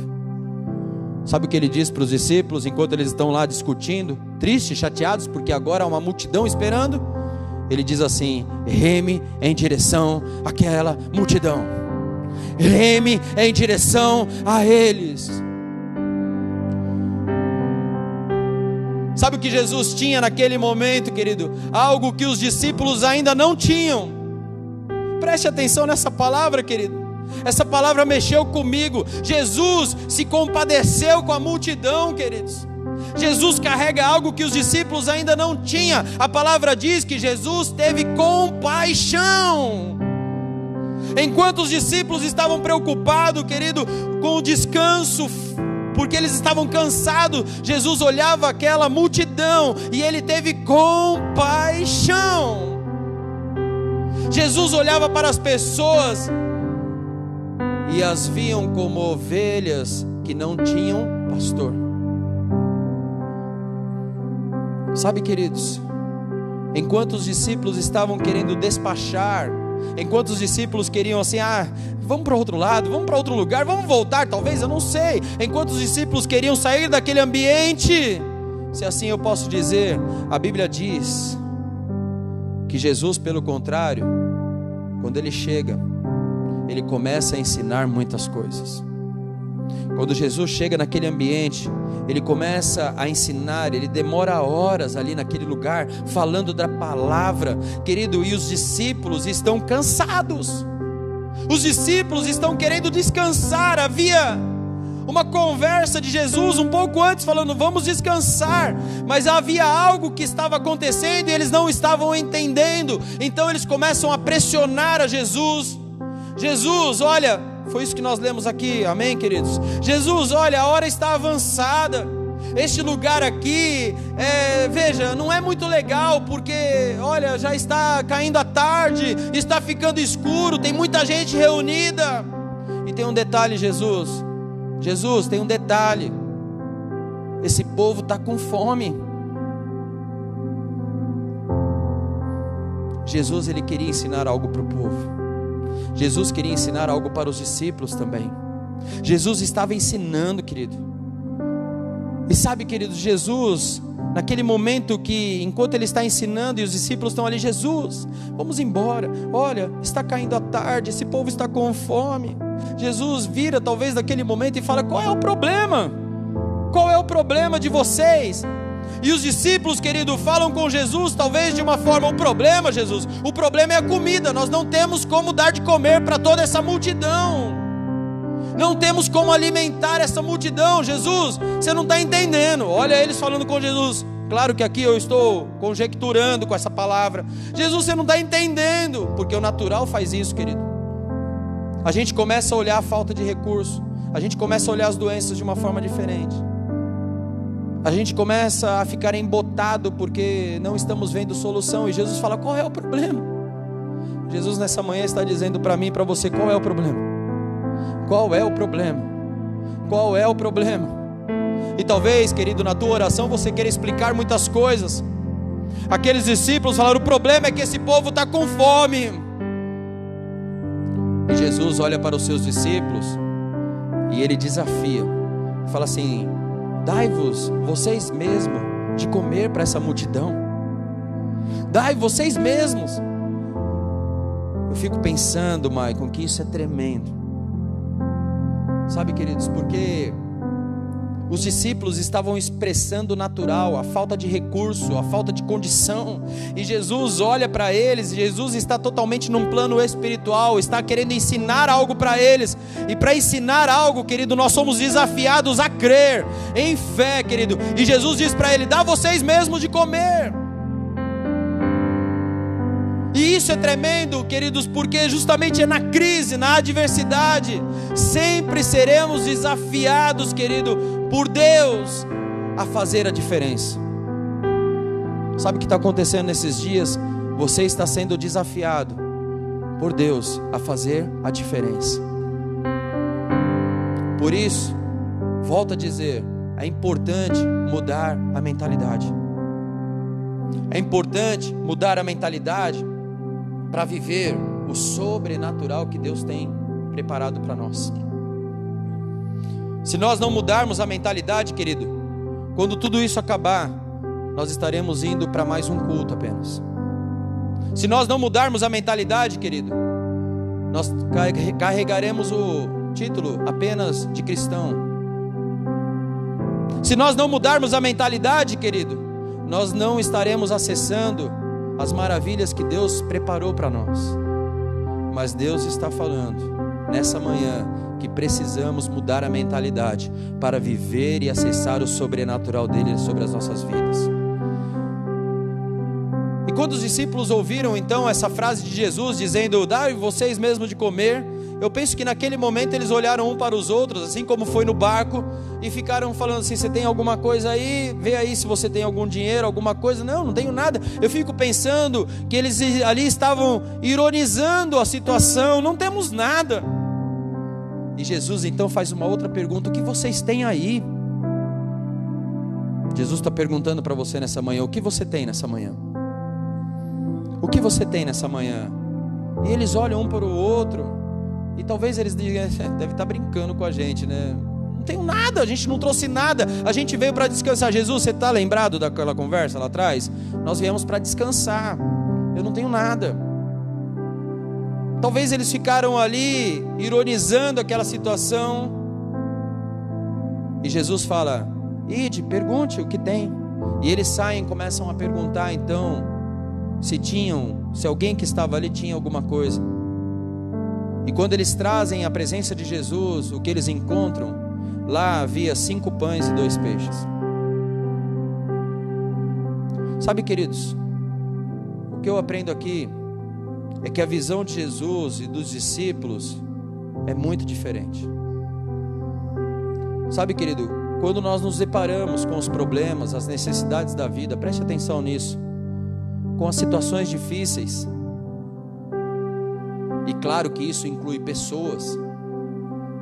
Sabe o que ele diz para os discípulos, enquanto eles estão lá discutindo, tristes, chateados, porque agora há uma multidão esperando? Ele diz assim: reme em direção àquela multidão, reme em direção a eles. Sabe o que Jesus tinha naquele momento, querido? Algo que os discípulos ainda não tinham. Preste atenção nessa palavra, querido. Essa palavra mexeu comigo. Jesus se compadeceu com a multidão, queridos. Jesus carrega algo que os discípulos ainda não tinham. A palavra diz que Jesus teve compaixão. Enquanto os discípulos estavam preocupados, querido, com o descanso, porque eles estavam cansados, Jesus olhava aquela multidão e ele teve compaixão. Jesus olhava para as pessoas e as viam como ovelhas que não tinham pastor. Sabe, queridos, enquanto os discípulos estavam querendo despachar, enquanto os discípulos queriam assim: vamos para outro lado, vamos para outro lugar, vamos voltar talvez, eu não sei. Enquanto os discípulos queriam sair daquele ambiente, se assim eu posso dizer, a Bíblia diz que Jesus, pelo contrário, quando ele chega, ele começa a ensinar muitas coisas. Quando Jesus chega naquele ambiente, ele começa a ensinar, ele demora horas ali naquele lugar, falando da palavra, querido, e os discípulos estão cansados, os discípulos estão querendo descansar. Havia uma conversa de Jesus um pouco antes, falando, vamos descansar, mas havia algo que estava acontecendo e eles não estavam entendendo, então eles começam a pressionar a Jesus. Jesus, olha, foi isso que nós lemos aqui, amém, queridos? Jesus, olha, a hora está avançada, este lugar aqui, veja, não é muito legal, porque, olha, já está caindo a tarde, está ficando escuro, tem muita gente reunida. E tem um detalhe, Jesus, tem um detalhe, esse povo está com fome. Jesus, ele queria ensinar algo para o povo. Jesus queria ensinar algo para os discípulos também. Jesus estava ensinando, querido. E sabe, querido, Jesus, naquele momento que, enquanto ele está ensinando e os discípulos estão ali, Jesus, vamos embora, olha, está caindo a tarde, esse povo está com fome. Jesus vira talvez naquele momento e fala, qual é o problema? Qual é o problema de vocês? E os discípulos, querido, falam com Jesus, talvez de uma forma, o problema, Jesus, o problema é a comida, nós não temos como dar de comer para toda essa multidão, não temos como alimentar essa multidão. Jesus, você não está entendendo. Olha eles falando com Jesus, claro que aqui eu estou conjecturando com essa palavra. Jesus, você não está entendendo, porque o natural faz isso, querido. A gente começa a olhar a falta de recurso, a gente começa a olhar as doenças de uma forma diferente, a gente começa a ficar embotado porque não estamos vendo solução. E Jesus fala, qual é o problema? Jesus nessa manhã está dizendo para mim e para você, qual é o problema? Qual é o problema? Qual é o problema? E talvez, querido, na tua oração você queira explicar muitas coisas. Aqueles discípulos falaram, o problema é que esse povo está com fome. E Jesus olha para os seus discípulos e ele desafia, fala assim, dai-vos vocês mesmos de comer para essa multidão. Dai vocês mesmos. Eu fico pensando, Maicon, que isso é tremendo. Sabe, queridos, porque os discípulos estavam expressando o natural, a falta de recurso, a falta de condição. E Jesus olha para eles, e Jesus está totalmente num plano espiritual, está querendo ensinar algo para eles. E para ensinar algo, querido, nós somos desafiados a crer em fé, querido. E Jesus diz para ele, dá vocês mesmos de comer. E isso é tremendo, queridos, porque justamente é na crise, na adversidade, sempre seremos desafiados, querido, por Deus, a fazer a diferença. Sabe o que está acontecendo nesses dias? Você está sendo desafiado por Deus a fazer a diferença. Por isso, volto a dizer, é importante mudar a mentalidade. É importante mudar a mentalidade para viver o sobrenatural que Deus tem preparado para nós. Se nós não mudarmos a mentalidade, querido, quando tudo isso acabar, nós estaremos indo para mais um culto apenas. Se nós não mudarmos a mentalidade, querido, nós carregaremos o título apenas de cristão. Se nós não mudarmos a mentalidade, querido, nós não estaremos acessando as maravilhas que Deus preparou para nós. Mas Deus está falando nessa manhã que precisamos mudar a mentalidade para viver e acessar o sobrenatural dele sobre as nossas vidas. E quando os discípulos ouviram então essa frase de Jesus dizendo, dai vocês mesmos de comer, eu penso que naquele momento eles olharam um para os outros, assim como foi no barco, e ficaram falando assim, você tem alguma coisa aí? Vê aí se você tem algum dinheiro, alguma coisa. Não tenho nada. Eu fico pensando que eles ali estavam ironizando a situação, não temos nada. E Jesus então faz uma outra pergunta, o que vocês têm aí? Jesus está perguntando para você nessa manhã, o que você tem nessa manhã? O que você tem nessa manhã? E eles olham um para o outro, e talvez eles digam, deve estar brincando com a gente, né? Não tenho nada, a gente não trouxe nada, a gente veio para descansar. Jesus, você está lembrado daquela conversa lá atrás? Nós viemos para descansar, eu não tenho nada. Talvez eles ficaram ali ironizando aquela situação. E Jesus fala: ide, pergunte o que tem. E eles saem e começam a perguntar então se alguém que estava ali tinha alguma coisa. E quando eles trazem a presença de Jesus, o que eles encontram, lá havia 5 pães e 2 peixes. Sabe, queridos, o que eu aprendo aqui é que a visão de Jesus e dos discípulos é muito diferente. Sabe, querido, quando nós nos deparamos com os problemas, as necessidades da vida, preste atenção nisso, com as situações difíceis, e claro que isso inclui pessoas.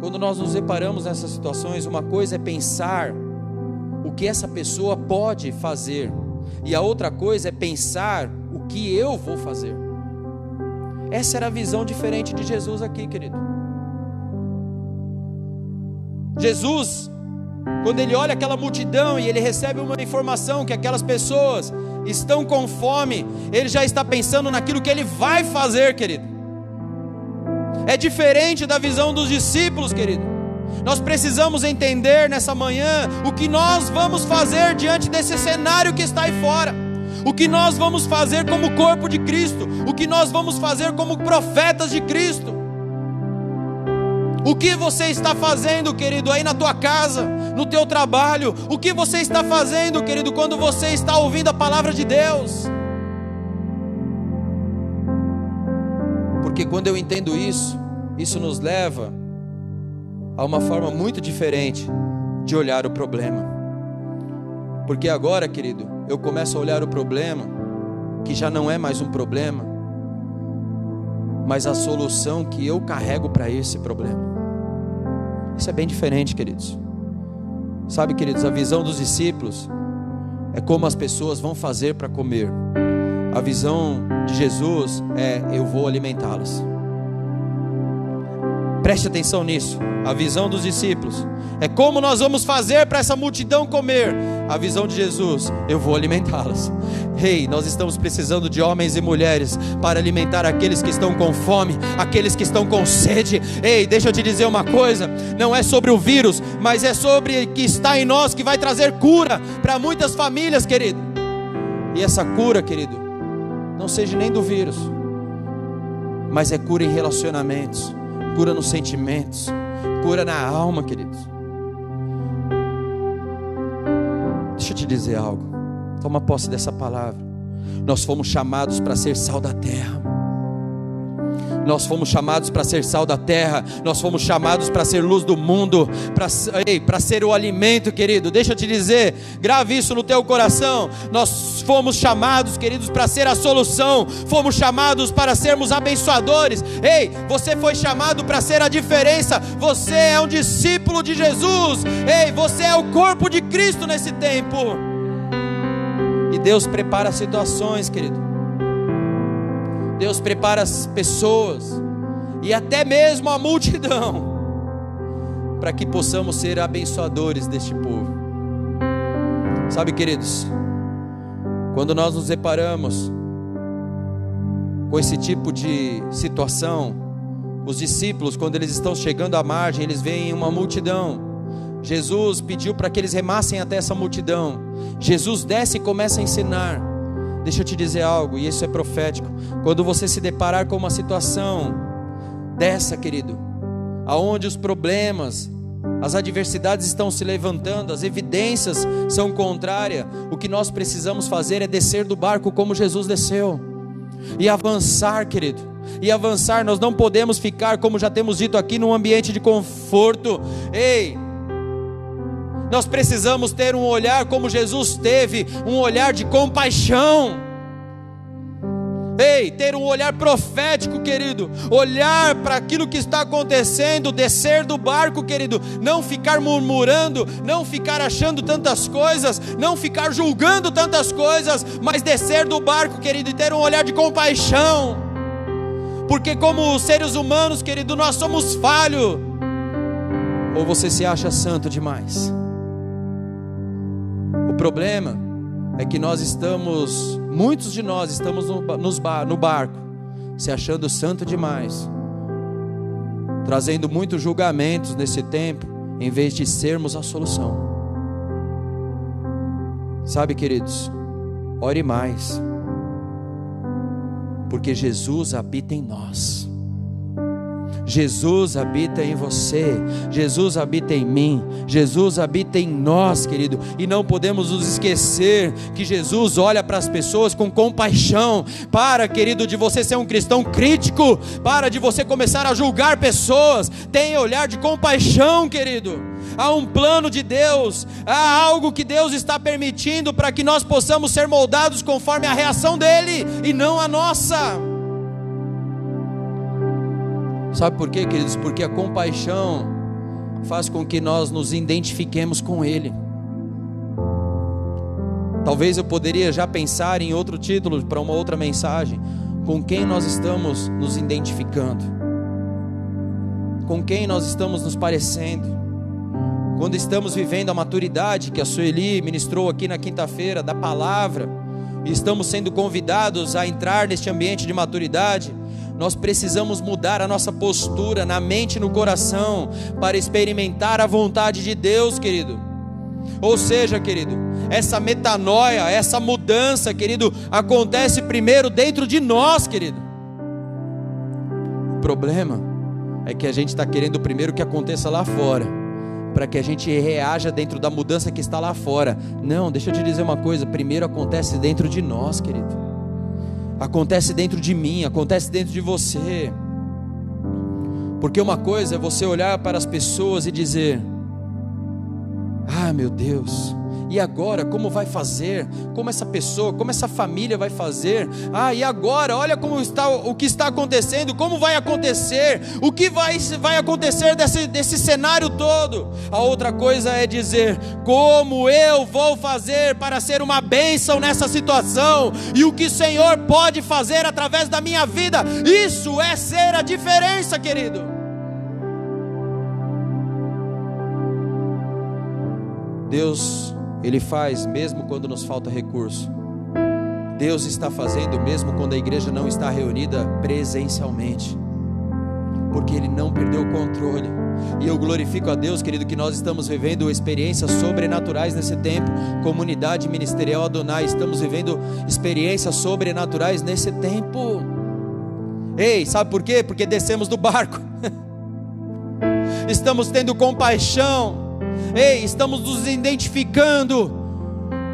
Quando nós nos deparamos nessas situações, uma coisa é pensar o que essa pessoa pode fazer, e a outra coisa é pensar o que eu vou fazer. Essa era a visão diferente de Jesus aqui, querido. Jesus, quando ele olha aquela multidão e ele recebe uma informação que aquelas pessoas estão com fome, ele já está pensando naquilo que ele vai fazer, querido. É diferente da visão dos discípulos, querido. Nós precisamos entender nessa manhã o que nós vamos fazer diante desse cenário que está aí fora. O que nós vamos fazer como corpo de Cristo. O que nós vamos fazer como profetas de Cristo. O que você está fazendo, querido, aí na tua casa, no teu trabalho? O que você está fazendo, querido, quando você está ouvindo a palavra de Deus? Porque quando eu entendo isso, isso nos leva a uma forma muito diferente de olhar o problema. Porque agora, querido, eu começo a olhar o problema, que já não é mais um problema, mas a solução que eu carrego para esse problema. Isso é bem diferente, queridos. Sabe, queridos, a visão dos discípulos é como as pessoas vão fazer para comer. A visão de Jesus é: eu vou alimentá-las. Preste atenção nisso. A visão dos discípulos é como nós vamos fazer para essa multidão comer. A visão de Jesus: eu vou alimentá-las. Ei, nós estamos precisando de homens e mulheres para alimentar aqueles que estão com fome, aqueles que estão com sede. Ei, deixa eu te dizer uma coisa, não é sobre o vírus, mas é sobre o que está em nós, que vai trazer cura para muitas famílias, querido. E essa cura, querido, não seja nem do vírus, mas é cura em relacionamentos, cura nos sentimentos, cura na alma, queridos. Deixa eu te dizer algo, toma posse dessa palavra. Nós fomos chamados para ser sal da terra. Nós fomos chamados para ser sal da terra. Nós fomos chamados para ser luz do mundo, para ser o alimento, querido. Deixa eu te dizer, grave isso no teu coração. Nós fomos chamados, queridos, para ser a solução. Fomos chamados para sermos abençoadores. Ei, você foi chamado para ser a diferença. Você é um discípulo de Jesus. Ei, você é o corpo de Cristo nesse tempo. E Deus prepara situações, querido. Deus prepara as pessoas e até mesmo a multidão para que possamos ser abençoadores deste povo. Sabe, queridos, quando nós nos deparamos com esse tipo de situação, os discípulos, quando eles estão chegando à margem, eles veem uma multidão. Jesus pediu para que eles remassem até essa multidão. Jesus desce e começa a ensinar. Deixa eu te dizer algo, e isso é profético. Quando você se deparar com uma situação dessa, querido, aonde os problemas, as adversidades estão se levantando, as evidências são contrárias, o que nós precisamos fazer é descer do barco como Jesus desceu e avançar, querido. E avançar, nós não podemos ficar, como já temos dito aqui, num ambiente de conforto. Ei, nós precisamos ter um olhar como Jesus teve, um olhar de compaixão. Ei, ter um olhar profético, querido. Olhar para aquilo que está acontecendo, descer do barco, querido. Não ficar murmurando, não ficar achando tantas coisas, não ficar julgando tantas coisas, mas descer do barco, querido, e ter um olhar de compaixão. Porque como seres humanos, querido, nós somos falhos. Ou você se acha santo demais? O problema é que muitos de nós estamos no barco, se achando santo demais, trazendo muitos julgamentos nesse tempo, em vez de sermos a solução. Sabe, queridos, ore mais, porque Jesus habita em nós. Jesus habita em você, Jesus habita em mim, Jesus habita em nós, querido, e não podemos nos esquecer que Jesus olha para as pessoas com compaixão. Para, querido, de você ser um cristão crítico, para de você começar a julgar pessoas, tenha olhar de compaixão, querido. Há um plano de Deus, há algo que Deus está permitindo para que nós possamos ser moldados conforme a reação dele e não a nossa. Sabe por quê, queridos? Porque a compaixão faz com que nós nos identifiquemos com Ele. Talvez eu poderia já pensar em outro título para uma outra mensagem: com quem nós estamos nos identificando, com quem nós estamos nos parecendo. Quando estamos vivendo a maturidade que a Sueli ministrou aqui na quinta-feira da palavra, e estamos sendo convidados a entrar neste ambiente de maturidade, nós precisamos mudar a nossa postura na mente e no coração para experimentar a vontade de Deus, querido. Ou seja, querido, essa metanoia, essa mudança, querido, acontece primeiro dentro de nós, querido. O problema é que a gente está querendo primeiro que aconteça lá fora, para que a gente reaja dentro da mudança que está lá fora. Não, deixa eu te dizer uma coisa: primeiro acontece dentro de nós, querido. Acontece dentro de mim, acontece dentro de você. Porque uma coisa é você olhar para as pessoas e dizer: ah, meu Deus, e agora como vai fazer? Como essa pessoa, como essa família vai fazer? Ah, e agora? Olha como está, o que está acontecendo, como vai acontecer? O que vai acontecer desse cenário todo? A outra coisa é dizer: como eu vou fazer para ser uma bênção nessa situação? E o que o Senhor pode fazer através da minha vida? Isso é ser a diferença, querido. Deus, Ele faz mesmo quando nos falta recurso. Deus está fazendo mesmo quando a igreja não está reunida presencialmente, porque Ele não perdeu o controle. E eu glorifico a Deus, querido, que nós estamos vivendo experiências sobrenaturais nesse tempo. Comunidade Ministerial Adonai, estamos vivendo experiências sobrenaturais nesse tempo. Ei, sabe por quê? Porque descemos do barco. Estamos tendo compaixão. Ei, estamos nos identificando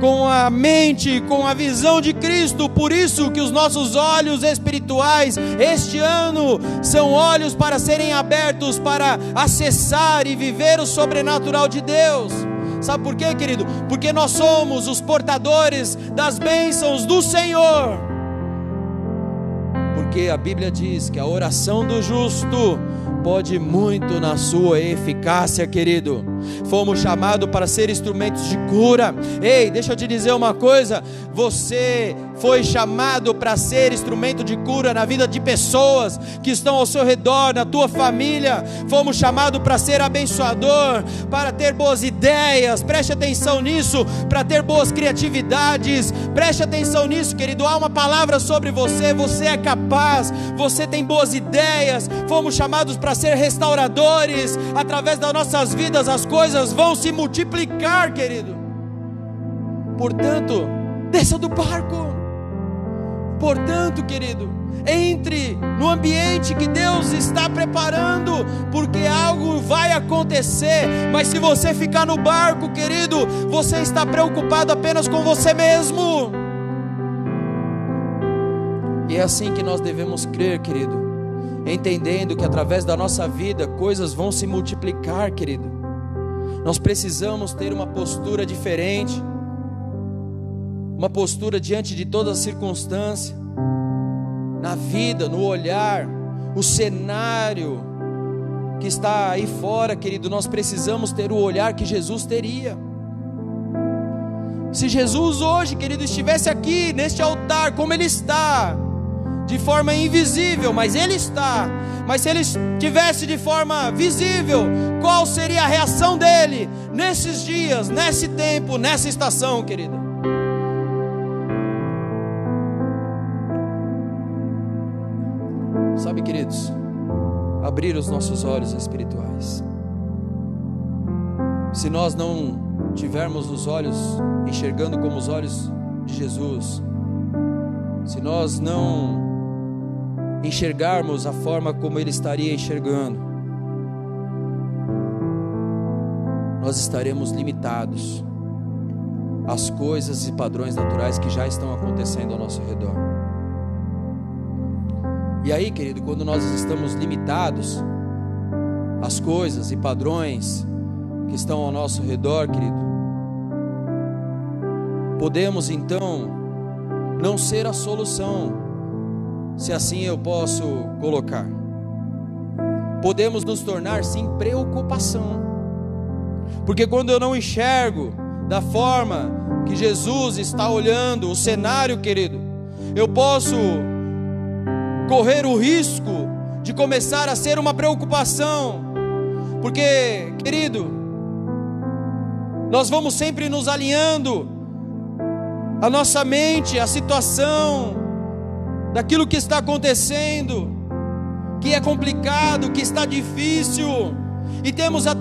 com a mente, com a visão de Cristo. Por isso que os nossos olhos espirituais este ano são olhos para serem abertos, para acessar e viver o sobrenatural de Deus. Sabe por quê, querido? Porque nós somos os portadores das bênçãos do Senhor. Porque a Bíblia diz que a oração do justo pode muito na sua eficácia, querido. Fomos chamados para ser instrumentos de cura. Ei, deixa eu te dizer uma coisa: você foi chamado para ser instrumento de cura na vida de pessoas que estão ao seu redor, na tua família. Fomos chamados para ser abençoador, para ter boas ideias. Preste atenção nisso, para ter boas criatividades. Preste atenção nisso, querido. Há uma palavra sobre você. Você é capaz, você tem boas ideias. Fomos chamados para ser restauradores. Através das nossas vidas as coisas vão se multiplicar, querido. Portanto, desça do barco. Portanto, querido, entre no ambiente que Deus está preparando, porque algo vai acontecer. Mas se você ficar no barco, querido, você está preocupado apenas com você mesmo. E é assim que nós devemos crer, querido, entendendo que através da nossa vida coisas vão se multiplicar, querido. Nós precisamos ter uma postura diferente, uma postura diante de toda a circunstância, na vida, no olhar, o cenário que está aí fora, querido. Nós precisamos ter o olhar que Jesus teria. Se Jesus hoje, querido, estivesse aqui neste altar, como Ele está, de forma invisível, mas Ele está. Mas se Ele estivesse de forma visível, qual seria a reação dEle nesses dias, nesse tempo, nessa estação, querido? Sabe, queridos, abrir os nossos olhos espirituais. Se nós não tivermos os olhos enxergando como os olhos de Jesus, se nós não enxergarmos a forma como Ele estaria enxergando, nós estaremos limitados às coisas e padrões naturais que já estão acontecendo ao nosso redor. E aí, querido, quando nós estamos limitados às coisas e padrões que estão ao nosso redor, querido, podemos então não ser a solução, se assim eu posso colocar. Podemos nos tornar sim preocupação, porque quando eu não enxergo da forma que Jesus está olhando o cenário, querido, eu posso correr o risco de começar a ser uma preocupação, porque, querido, nós vamos sempre nos alinhando a nossa mente, a situação daquilo que está acontecendo, que é complicado, que está difícil, e temos a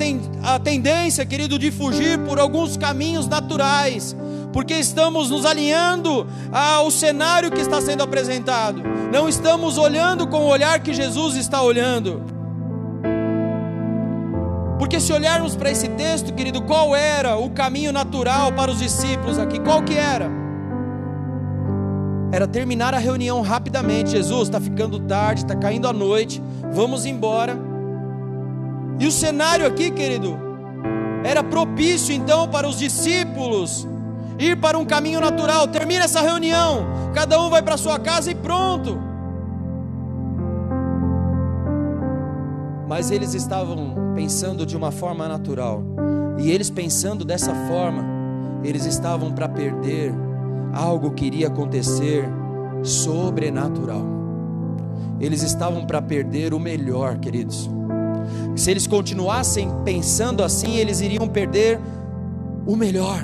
tendência, querido, de fugir por alguns caminhos naturais, porque estamos nos alinhando ao cenário que está sendo apresentado, não estamos olhando com o olhar que Jesus está olhando. Porque se olharmos para esse texto, querido, qual era o caminho natural para os discípulos aqui? Qual que era? Era terminar a reunião rapidamente. Jesus, está ficando tarde, está caindo a noite, vamos embora. E o cenário aqui, querido, era propício então para os discípulos ir para um caminho natural. Termina essa reunião, cada um vai para sua casa e pronto. Mas eles estavam pensando de uma forma natural, e eles pensando dessa forma, eles estavam para perder algo que iria acontecer sobrenatural. Eles estavam para perder o melhor, queridos. Se eles continuassem pensando assim, eles iriam perder o melhor.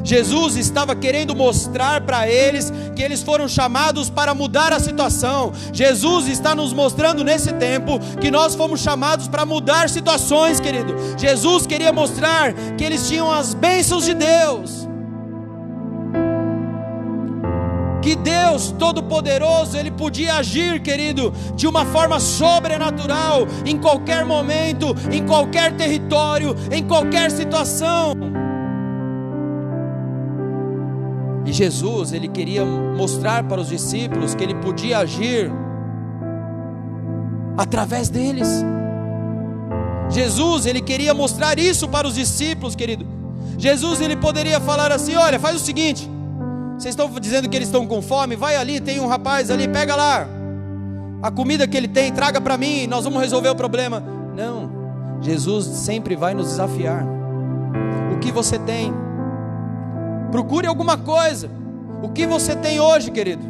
Jesus estava querendo mostrar para eles que eles foram chamados para mudar a situação. Jesus está nos mostrando nesse tempo que nós fomos chamados para mudar situações, querido. Jesus queria mostrar que eles tinham as bênçãos de Deus, que Deus Todo-Poderoso, Ele podia agir, querido, de uma forma sobrenatural, em qualquer momento, em qualquer território, em qualquer situação. E Jesus, Ele queria mostrar para os discípulos que Ele podia agir através deles. Jesus, Ele queria mostrar isso para os discípulos, querido. Jesus, Ele poderia falar assim: olha, faz o seguinte, vocês estão dizendo que eles estão com fome, vai ali, tem um rapaz ali, pega lá a comida que ele tem, traga para mim, nós vamos resolver o problema. Não, Jesus sempre vai nos desafiar. O que você tem? Procure alguma coisa. O que você tem hoje, querido?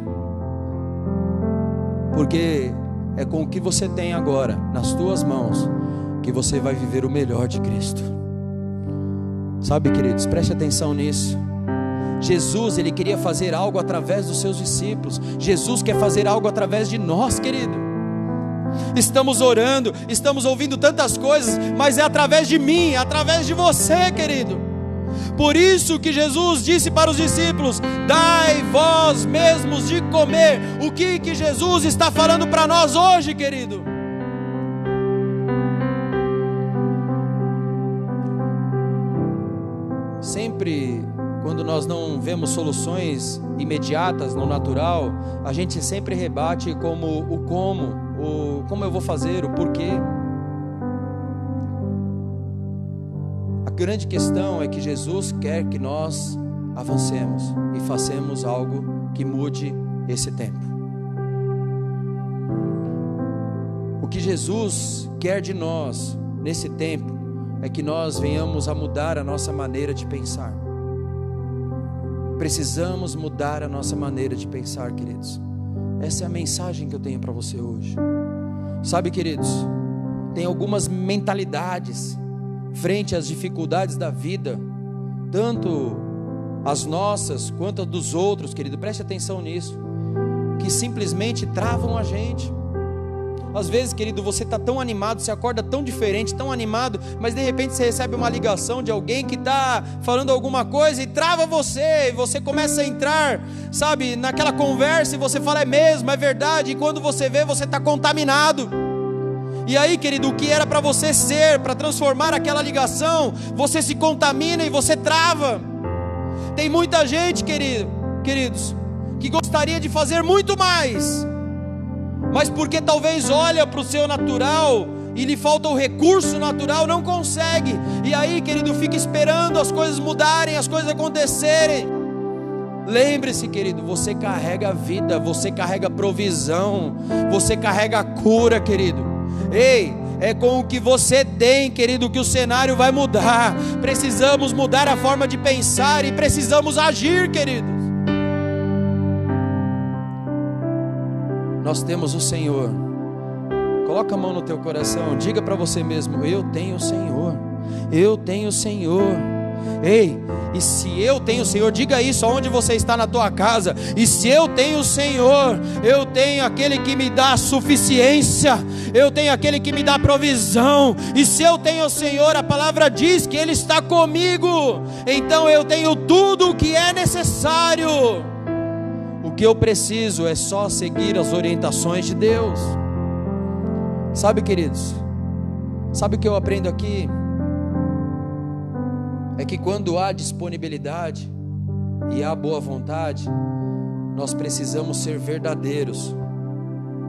Porque é com o que você tem agora nas tuas mãos que você vai viver o melhor de Cristo. Sabe, queridos, preste atenção nisso. Jesus, Ele queria fazer algo através dos seus discípulos. Jesus quer fazer algo através de nós, querido. Estamos orando, estamos ouvindo tantas coisas, mas é através de mim, é através de você, querido. Por isso que Jesus disse para os discípulos: dai vós mesmos de comer. O que Jesus está falando para nós hoje, querido? Sempre quando nós não vemos soluções imediatas no natural, a gente sempre rebate como o como eu vou fazer, o porquê. A grande questão é que Jesus quer que nós avancemos e façamos algo que mude esse tempo. O que Jesus quer de nós nesse tempo é que nós venhamos a mudar a nossa maneira de pensar. Precisamos mudar a nossa maneira de pensar, queridos. Essa é a mensagem que eu tenho para você hoje. Sabe, queridos, tem algumas mentalidades frente às dificuldades da vida, tanto as nossas quanto as dos outros, querido, preste atenção nisso, que simplesmente travam a gente. Às vezes, querido, você está tão animado, você acorda tão diferente, tão animado, mas de repente você recebe uma ligação de alguém que está falando alguma coisa e trava você, e você começa a entrar, sabe, naquela conversa, e você fala, é mesmo, é verdade, e quando você vê, você está contaminado. E aí, querido, o que era para você ser, para transformar aquela ligação, você se contamina e você trava. Tem muita gente, queridos, que gostaria de fazer muito mais, mas porque talvez olha para o seu natural e lhe falta o recurso natural, não consegue. E aí, querido, fica esperando as coisas mudarem, as coisas acontecerem. Lembre-se, querido, você carrega vida, você carrega provisão, você carrega cura, querido. Ei, é com o que você tem, querido, que o cenário vai mudar. Precisamos mudar a forma de pensar e precisamos agir, queridos. Nós temos o Senhor. Coloca a mão no teu coração, diga para você mesmo, eu tenho o Senhor, eu tenho o Senhor. Ei, e se eu tenho o Senhor, diga isso aonde você está na tua casa, e se eu tenho o Senhor, eu tenho aquele que me dá suficiência, eu tenho aquele que me dá provisão, e se eu tenho o Senhor, a palavra diz que Ele está comigo, então eu tenho tudo o que é necessário. O que eu preciso é só seguir as orientações de Deus. Sabe, queridos, sabe o que eu aprendo aqui? É que quando há disponibilidade e há boa vontade, nós precisamos ser verdadeiros.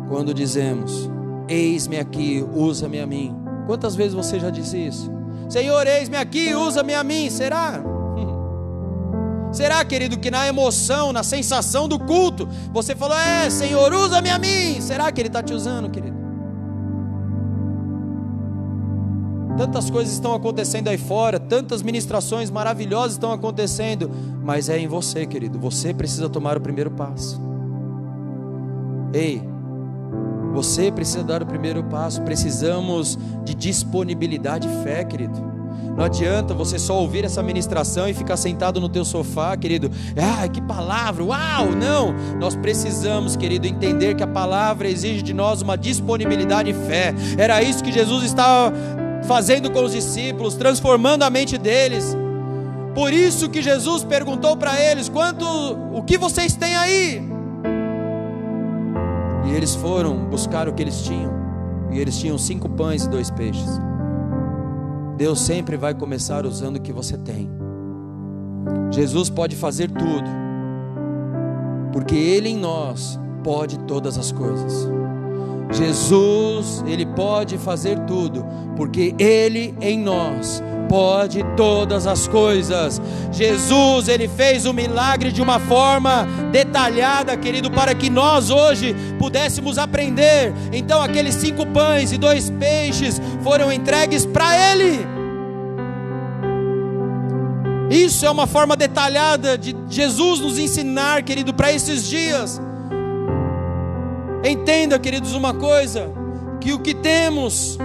Quando dizemos, eis-me aqui, usa-me a mim. Quantas vezes você já disse isso? Senhor, eis-me aqui, usa-me a mim. Será? Será, querido, que na emoção, na sensação do culto, você falou, Senhor, usa-me a mim. Será que Ele está te usando, querido? Tantas coisas estão acontecendo aí fora, tantas ministrações maravilhosas estão acontecendo, mas é em você, querido, você precisa tomar o primeiro passo. Ei, você precisa dar o primeiro passo. Precisamos de disponibilidade e fé, querido. Não adianta você só ouvir essa ministração e ficar sentado no teu sofá, querido. Que palavra, uau, não. Nós precisamos, querido, entender que a palavra exige de nós uma disponibilidade e fé. Era isso que Jesus estava fazendo com os discípulos, transformando a mente deles. Por isso que Jesus perguntou para eles, o que vocês têm aí? E eles foram buscar o que eles tinham, e eles tinham 5 pães e 2 peixes. Deus sempre vai começar usando o que você tem. Jesus pode fazer tudo, porque Ele em nós pode todas as coisas. Jesus, Ele pode fazer tudo, porque Ele em nós pode todas as coisas. Jesus, Ele fez o milagre de uma forma detalhada, querido, para que nós hoje pudéssemos aprender. Então aqueles 5 pães e 2 peixes foram entregues para Ele. Isso é uma forma detalhada de Jesus nos ensinar, querido, para esses dias. Entenda, queridos, uma coisa, que o que temos,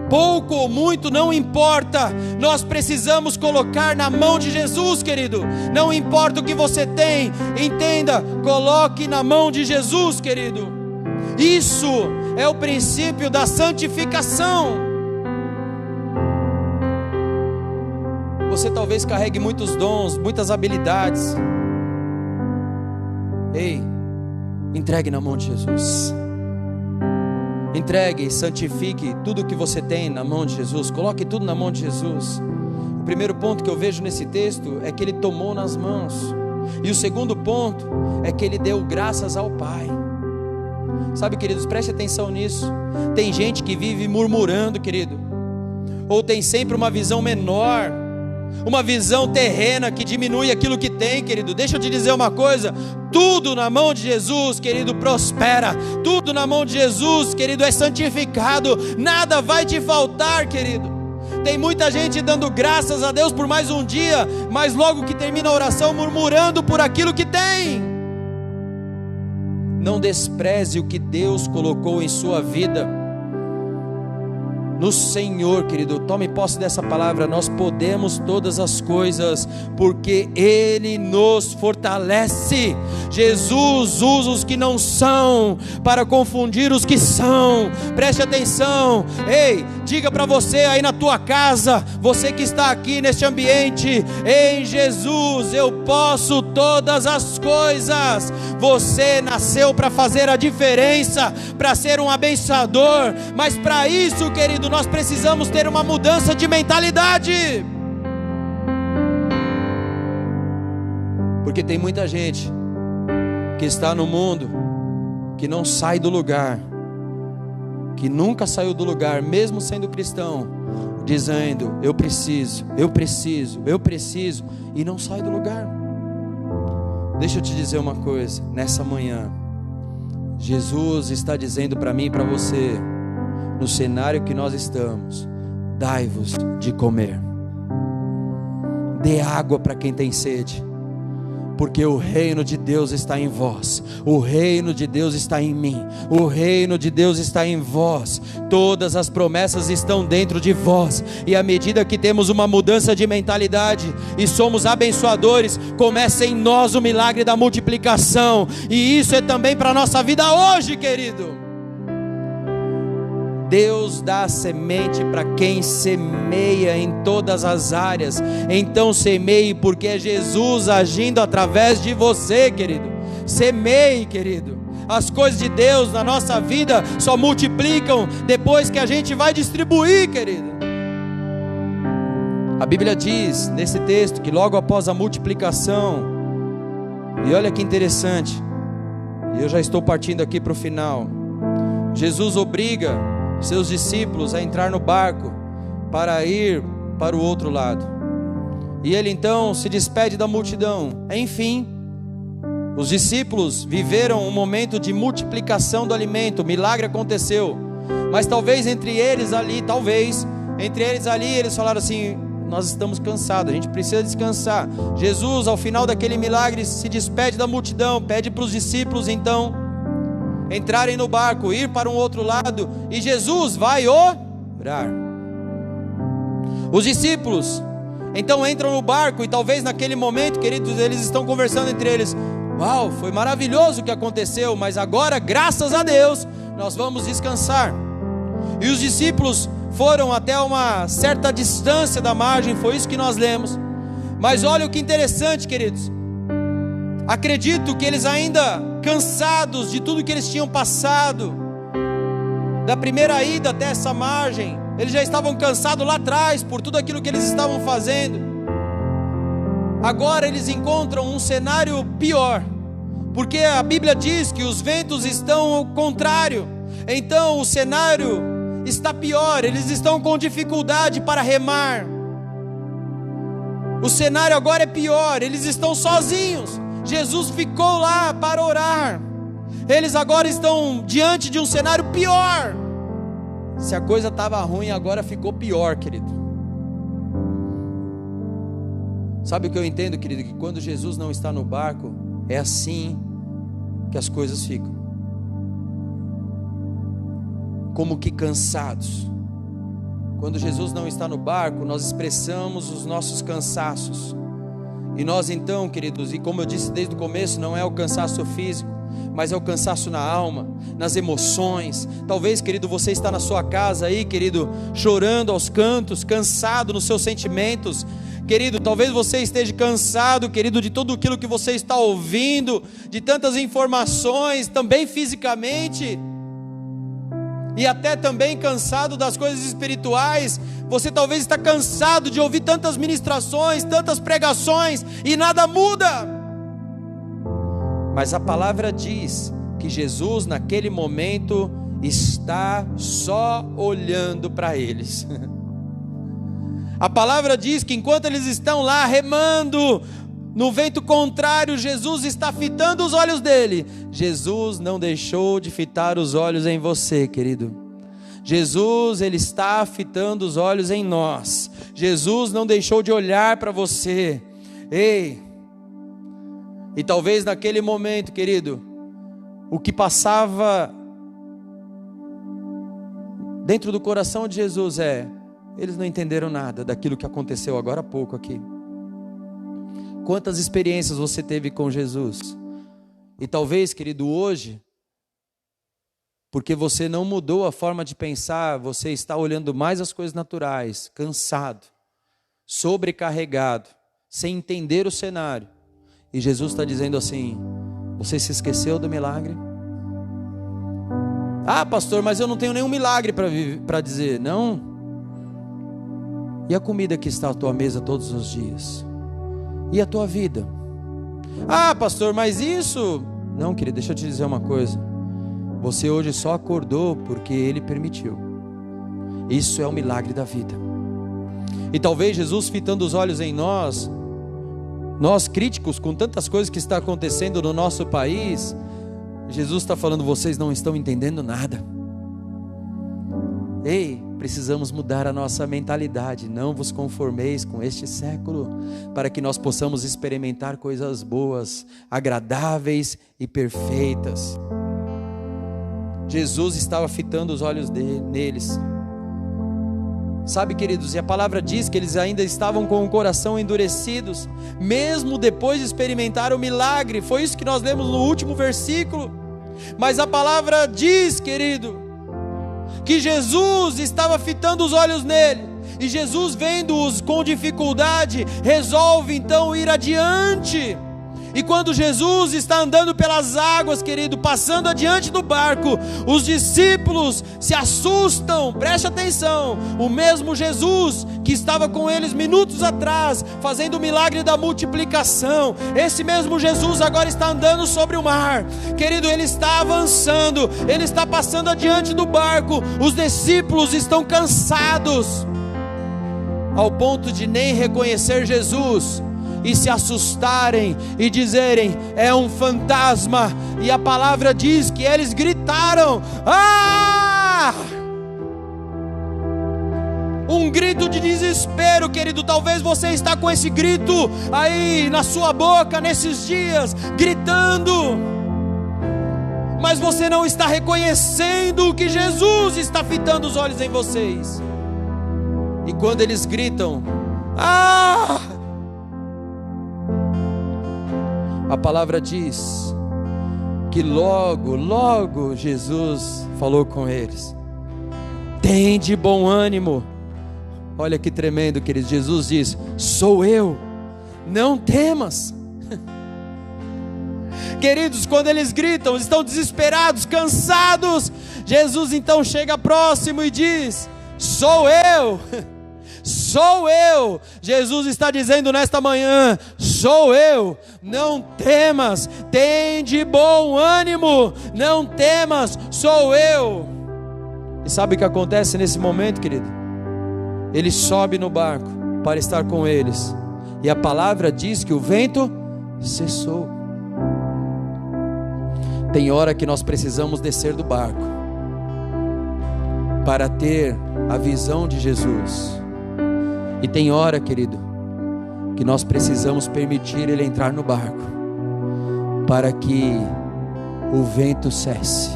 pouco ou muito, não importa. Nós precisamos colocar na mão de Jesus, querido. Não importa o que você tem, entenda, coloque na mão de Jesus, querido. Isso é o princípio da santificação. Você talvez carregue muitos dons, muitas habilidades. Ei, entregue na mão de Jesus. Entregue, santifique tudo o que você tem na mão de Jesus. Coloque tudo na mão de Jesus. O primeiro ponto que eu vejo nesse texto é que Ele tomou nas mãos. E o segundo ponto é que Ele deu graças ao Pai. Sabe, queridos, preste atenção nisso. Tem gente que vive murmurando, querido, ou tem sempre uma visão menor, uma visão terrena que diminui aquilo que tem, querido. Deixa eu te dizer uma coisa: tudo na mão de Jesus, querido, prospera. Tudo na mão de Jesus, querido, é santificado. Nada vai te faltar, querido. Tem muita gente dando graças a Deus por mais um dia, mas logo que termina a oração murmurando por aquilo que tem. Não despreze o que Deus colocou em sua vida. No Senhor, querido, tome posse dessa palavra. Nós podemos todas as coisas, porque Ele nos fortalece. Jesus usa os que não são para confundir os que são. Preste atenção. Ei, diga para você aí na tua casa, você que está aqui neste ambiente: em Jesus eu posso todas as coisas. Você nasceu para fazer a diferença, para ser um abençoador, mas para isso, querido, nós precisamos ter uma mudança de mentalidade. Porque tem muita gente que está no mundo, que não sai do lugar, que nunca saiu do lugar, mesmo sendo cristão, dizendo: eu preciso, eu preciso, eu preciso, e não sai do lugar. Deixa eu te dizer uma coisa, nessa manhã, Jesus está dizendo para mim e para você, no cenário que nós estamos: dai-vos de comer, dê água para quem tem sede, porque o reino de Deus está em vós, o reino de Deus está em mim, o reino de Deus está em vós, todas as promessas estão dentro de vós, e à medida que temos uma mudança de mentalidade e somos abençoadores, começa em nós o milagre da multiplicação, e isso é também para a nossa vida hoje, querido. Deus dá semente para quem semeia em todas as áreas. Então semeie, porque é Jesus agindo através de você, querido. Semeie, querido. As coisas de Deus na nossa vida só multiplicam depois que a gente vai distribuir, querido. A Bíblia diz nesse texto que logo após a multiplicação, e olha que interessante, e eu já estou partindo aqui para o final, Jesus obriga seus discípulos a entrar no barco para ir para o outro lado, e ele então se despede da multidão. Enfim, os discípulos viveram um momento de multiplicação do alimento, o milagre aconteceu, mas talvez entre eles ali, eles falaram assim: nós estamos cansados, a gente precisa descansar. Jesus, ao final daquele milagre, se despede da multidão, pede para os discípulos então entrarem no barco, ir para um outro lado, e Jesus vai orar. Os discípulos então entram no barco, e talvez naquele momento, queridos, eles estão conversando entre eles: uau, foi maravilhoso o que aconteceu, mas agora, graças a Deus, nós vamos descansar. E os discípulos foram até uma certa distância da margem, foi isso que nós lemos. Mas olha o que interessante, queridos, acredito que eles ainda cansados de tudo que eles tinham passado, da primeira ida até essa margem, eles já estavam cansados lá atrás, por tudo aquilo que eles estavam fazendo. Agora eles encontram um cenário pior, porque a Bíblia diz que os ventos estão ao contrário, então o cenário está pior, eles estão com dificuldade para remar, o cenário agora é pior, eles estão sozinhos. Jesus ficou lá para orar. Eles agora estão diante de um cenário pior. Se a coisa estava ruim, agora ficou pior, querido. Sabe o que eu entendo, querido? Que quando Jesus não está no barco, é assim que as coisas ficam. Como que cansados. Quando Jesus não está no barco, nós expressamos os nossos cansaços. E nós então, queridos, e como eu disse desde o começo, não é o cansaço físico, mas é o cansaço na alma, nas emoções. Talvez, querido, você está na sua casa aí, querido, chorando aos cantos, cansado nos seus sentimentos. Querido, talvez você esteja cansado, querido, de tudo aquilo que você está ouvindo, de tantas informações, também fisicamente, e até também cansado das coisas espirituais. Você talvez está cansado de ouvir tantas ministrações, tantas pregações, e nada muda. Mas a palavra diz que Jesus naquele momento está só olhando para eles. A palavra diz que enquanto eles estão lá remando no vento contrário, Jesus está fitando os olhos dele. Jesus não deixou de fitar os olhos em você, querido. Jesus, ele está fitando os olhos em nós. Jesus não deixou de olhar para você. Ei, e talvez naquele momento, querido, o que passava dentro do coração de Jesus eles não entenderam nada daquilo que aconteceu agora há pouco aqui. Quantas experiências você teve com Jesus? E talvez, querido, hoje, porque você não mudou a forma de pensar, você está olhando mais as coisas naturais, cansado, sobrecarregado, sem entender o cenário. E Jesus está dizendo assim: você se esqueceu do milagre? Ah, pastor, mas eu não tenho nenhum milagre para dizer. Não. E a comida que está à tua mesa todos os dias? E a tua vida? Ah, pastor, mas isso... Não, querido, deixa eu te dizer uma coisa. Você hoje só acordou porque Ele permitiu. Isso é o milagre da vida. E talvez Jesus, fitando os olhos em nós críticos com tantas coisas que está acontecendo no nosso país, Jesus está falando: vocês não estão entendendo nada. Ei, precisamos mudar a nossa mentalidade. Não vos conformeis com este século, para que nós possamos experimentar coisas boas, agradáveis e perfeitas. Jesus estava fitando os olhos neles. Sabe, queridos, e a palavra diz que eles ainda estavam com o coração endurecidos, mesmo depois de experimentar o milagre. Foi isso que nós lemos no último versículo. Mas a palavra diz, querido, que Jesus estava fitando os olhos nele, e Jesus, vendo-os com dificuldade, resolve então ir adiante. E quando Jesus está andando pelas águas, querido, passando adiante do barco, os discípulos se assustam. Preste atenção, o mesmo Jesus que estava com eles minutos atrás, fazendo o milagre da multiplicação, esse mesmo Jesus agora está andando sobre o mar. Querido, Ele está avançando, Ele está passando adiante do barco. Os discípulos estão cansados, ao ponto de nem reconhecer Jesus, e se assustarem e dizerem: é um fantasma. E a palavra diz que eles gritaram: ah! Um grito de desespero, querido. Talvez você está com esse grito aí na sua boca nesses dias, gritando, mas você não está reconhecendo que Jesus está fitando os olhos em vocês. E quando eles gritam: ah! A palavra diz que logo Jesus falou com eles: tem de bom ânimo. Olha que tremendo, queridos. Jesus diz: sou eu, não temas. Queridos, quando eles gritam, estão desesperados, cansados, Jesus então chega próximo e diz: sou eu. Sou eu. Jesus está dizendo nesta manhã: sou eu, não temas, tem de bom ânimo, não temas, sou eu. E sabe o que acontece nesse momento, querido? Ele sobe no barco para estar com eles, e a palavra diz que o vento cessou. Tem hora que nós precisamos descer do barco para ter a visão de Jesus. E tem hora, querido, que nós precisamos permitir Ele entrar no barco, para que o vento cesse,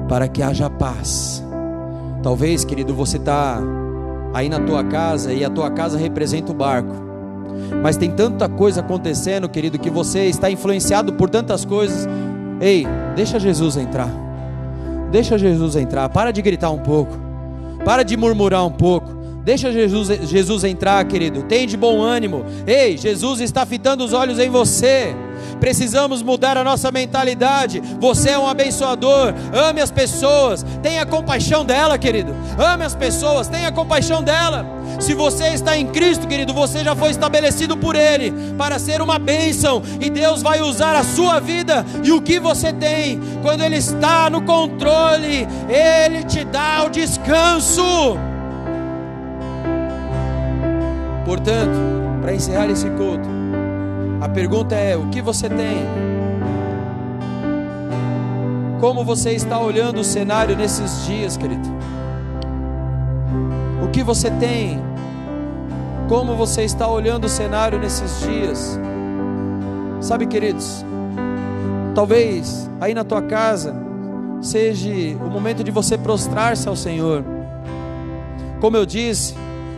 para que haja paz. Talvez, querido, você está aí na tua casa, e a tua casa representa o barco, mas tem tanta coisa acontecendo, querido, que você está influenciado por tantas coisas. Ei, deixa Jesus entrar. Deixa Jesus entrar. Para de gritar um pouco, para de murmurar um pouco. Deixa Jesus entrar, querido. Tem de bom ânimo. Ei, Jesus está fitando os olhos em você. Precisamos mudar a nossa mentalidade. Você é um abençoador. Ame as pessoas, tenha compaixão dela, querido. Ame as pessoas, tenha compaixão dela. Se você está em Cristo, querido, você já foi estabelecido por Ele para ser uma bênção, e Deus vai usar a sua vida e o que você tem. Quando Ele está no controle, Ele te dá o descanso. Portanto, para encerrar esse culto, a pergunta é: o que você tem? Como você está olhando o cenário nesses dias, querido? O que você tem? Como você está olhando o cenário nesses dias? Sabe, queridos, talvez aí na tua casa seja o momento de você prostrar-se ao Senhor. Como eu disse,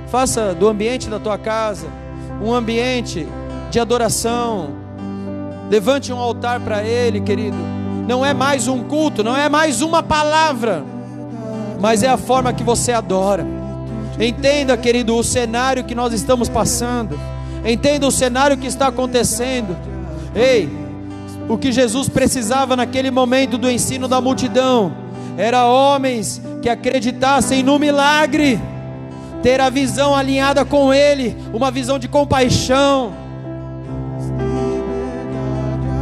faça do ambiente da tua casa um ambiente de adoração. Levante um altar para Ele, querido. Não é mais um culto, não é mais uma palavra, mas é a forma que você adora. Entenda, querido, o cenário que nós estamos passando. Entenda o cenário que está acontecendo. Ei, o que Jesus precisava naquele momento do ensino da multidão era homens que acreditassem no milagre, ter a visão alinhada com Ele, uma visão de compaixão.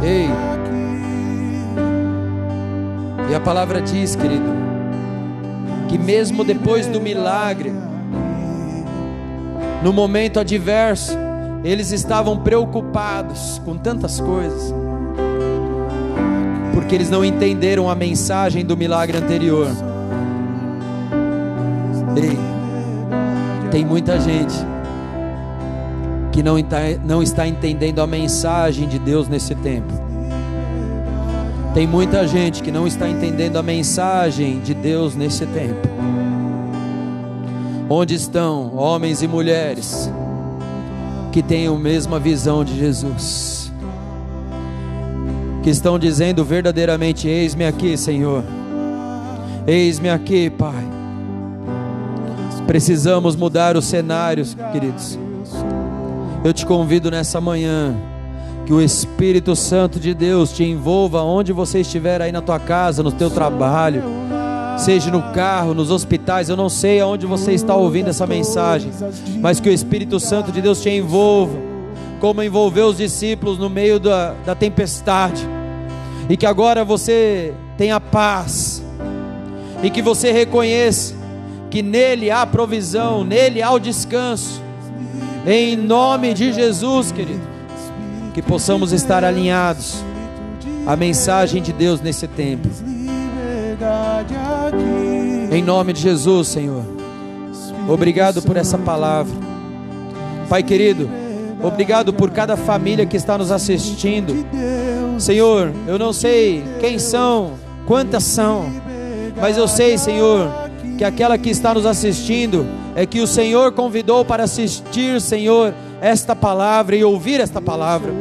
Ei, e a palavra diz, querido, que mesmo depois do milagre, no momento adverso, eles estavam preocupados com tantas coisas, porque eles não entenderam a mensagem do milagre anterior. Ei, tem muita gente que não está entendendo a mensagem de Deus nesse tempo. Tem muita gente que não está entendendo a mensagem de Deus nesse tempo. Onde estão homens e mulheres que têm a mesma visão de Jesus, que estão dizendo verdadeiramente: eis-me aqui, Senhor, eis-me aqui, Pai. Precisamos mudar os cenários, queridos. Eu te convido nessa manhã, que o Espírito Santo de Deus te envolva onde você estiver, aí na tua casa, no teu trabalho, seja no carro, nos hospitais. Eu não sei aonde você está ouvindo essa mensagem, mas que o Espírito Santo de Deus te envolva, como envolveu os discípulos no meio da tempestade, e que agora você tenha paz, e que você reconheça que nele há provisão, nele há o descanso, em nome de Jesus, querido. Que possamos estar alinhados à mensagem de Deus nesse tempo, em nome de Jesus, Senhor. Obrigado por essa palavra, Pai querido. Obrigado por cada família que está nos assistindo, Senhor. Eu não sei quem são, quantas são, mas eu sei, Senhor, que aquela que está nos assistindo é que o Senhor convidou para assistir, Senhor, esta palavra e ouvir esta palavra.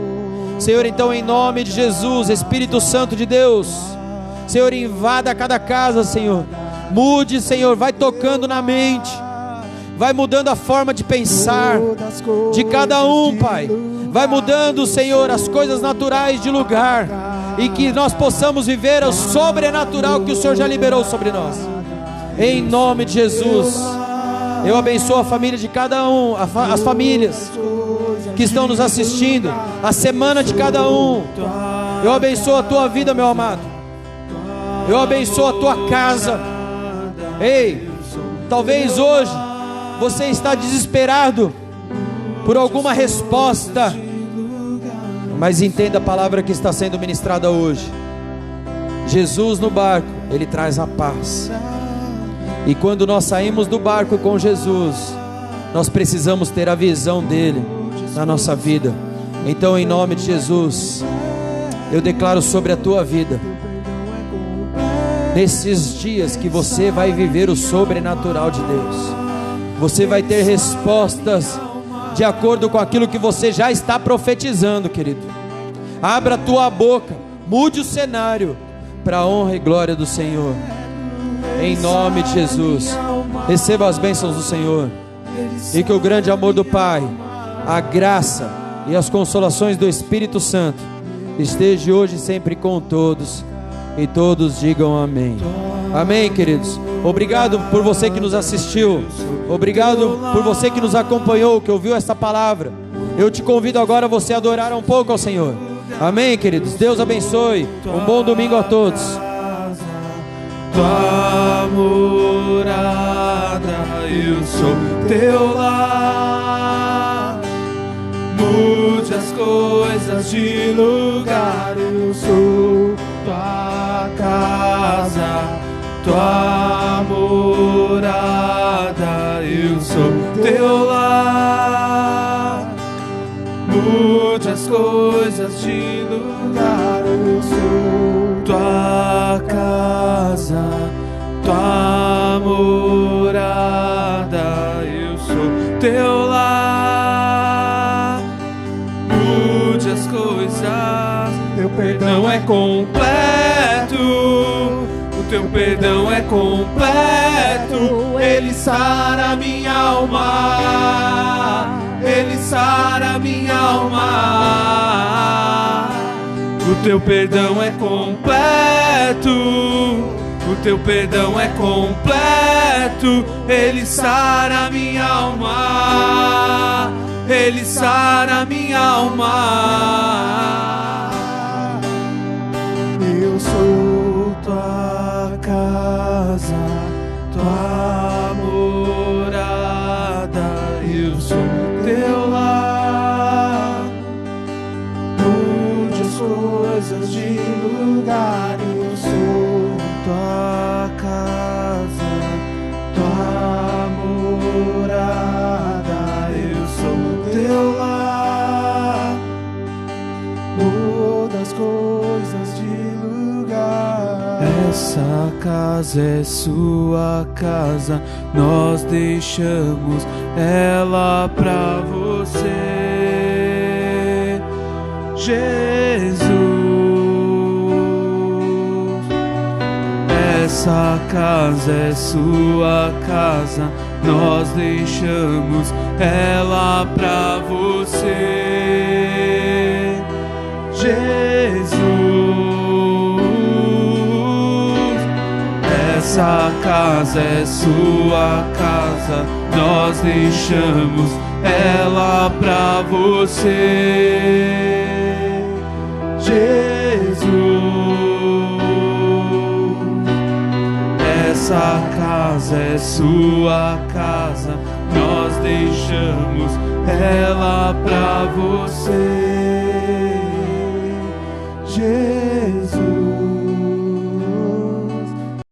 Senhor, então, em nome de Jesus, Espírito Santo de Deus, Senhor, invada cada casa, Senhor. Mude, Senhor, vai tocando na mente, vai mudando a forma de pensar de cada um, Pai. Vai mudando, Senhor, as coisas naturais de lugar, e que nós possamos viver o sobrenatural que o Senhor já liberou sobre nós. Em nome de Jesus, eu abençoo a família de cada um, as famílias que estão nos assistindo, a semana de cada um. Eu abençoo a tua vida, meu amado. Eu abençoo a tua casa. Ei, talvez hoje você está desesperado por alguma resposta, mas entenda a palavra que está sendo ministrada hoje. Jesus no barco, Ele traz a paz. E quando nós saímos do barco com Jesus, nós precisamos ter a visão dele na nossa vida. Então, em nome de Jesus, eu declaro sobre a tua vida, nesses dias, que você vai viver o sobrenatural de Deus. Você vai ter respostas de acordo com aquilo que você já está profetizando, querido. Abra a tua boca, mude o cenário para a honra e glória do Senhor. Em nome de Jesus, receba as bênçãos do Senhor, e que o grande amor do Pai, a graça e as consolações do Espírito Santo esteja hoje e sempre com todos, e todos digam amém. Amém, queridos. Obrigado por você que nos assistiu, obrigado por você que nos acompanhou, que ouviu esta palavra. Eu te convido agora a você adorar um pouco ao Senhor. Amém, queridos. Deus abençoe. Um bom domingo a todos. Tua morada, eu sou teu lar. Mude as coisas de lugar, eu sou tua casa. Tua morada, eu sou teu lar. Mude as coisas de lugar, eu sou tua casa, tua morada, eu sou teu lar. Mude as coisas teu perdão é completo, o teu perdão é completo. Ele sara minha alma, ele sara minha alma. O teu perdão é completo, o teu perdão é completo. Ele sara minha alma, ele sara minha alma. Eu sou tua casa, tua morada. Eu sou teu lar. Mude as coisas de lugar. Eu sou tua casa, tua morada. Eu sou teu lar. Muda as coisas de lugar. Essa casa é sua casa, nós deixamos ela pra você, Jesus. Essa casa é sua casa, nós deixamos ela pra você, Jesus. Essa casa é sua casa, nós deixamos ela pra você, Jesus. Essa casa é sua casa, nós deixamos ela pra você, Jesus.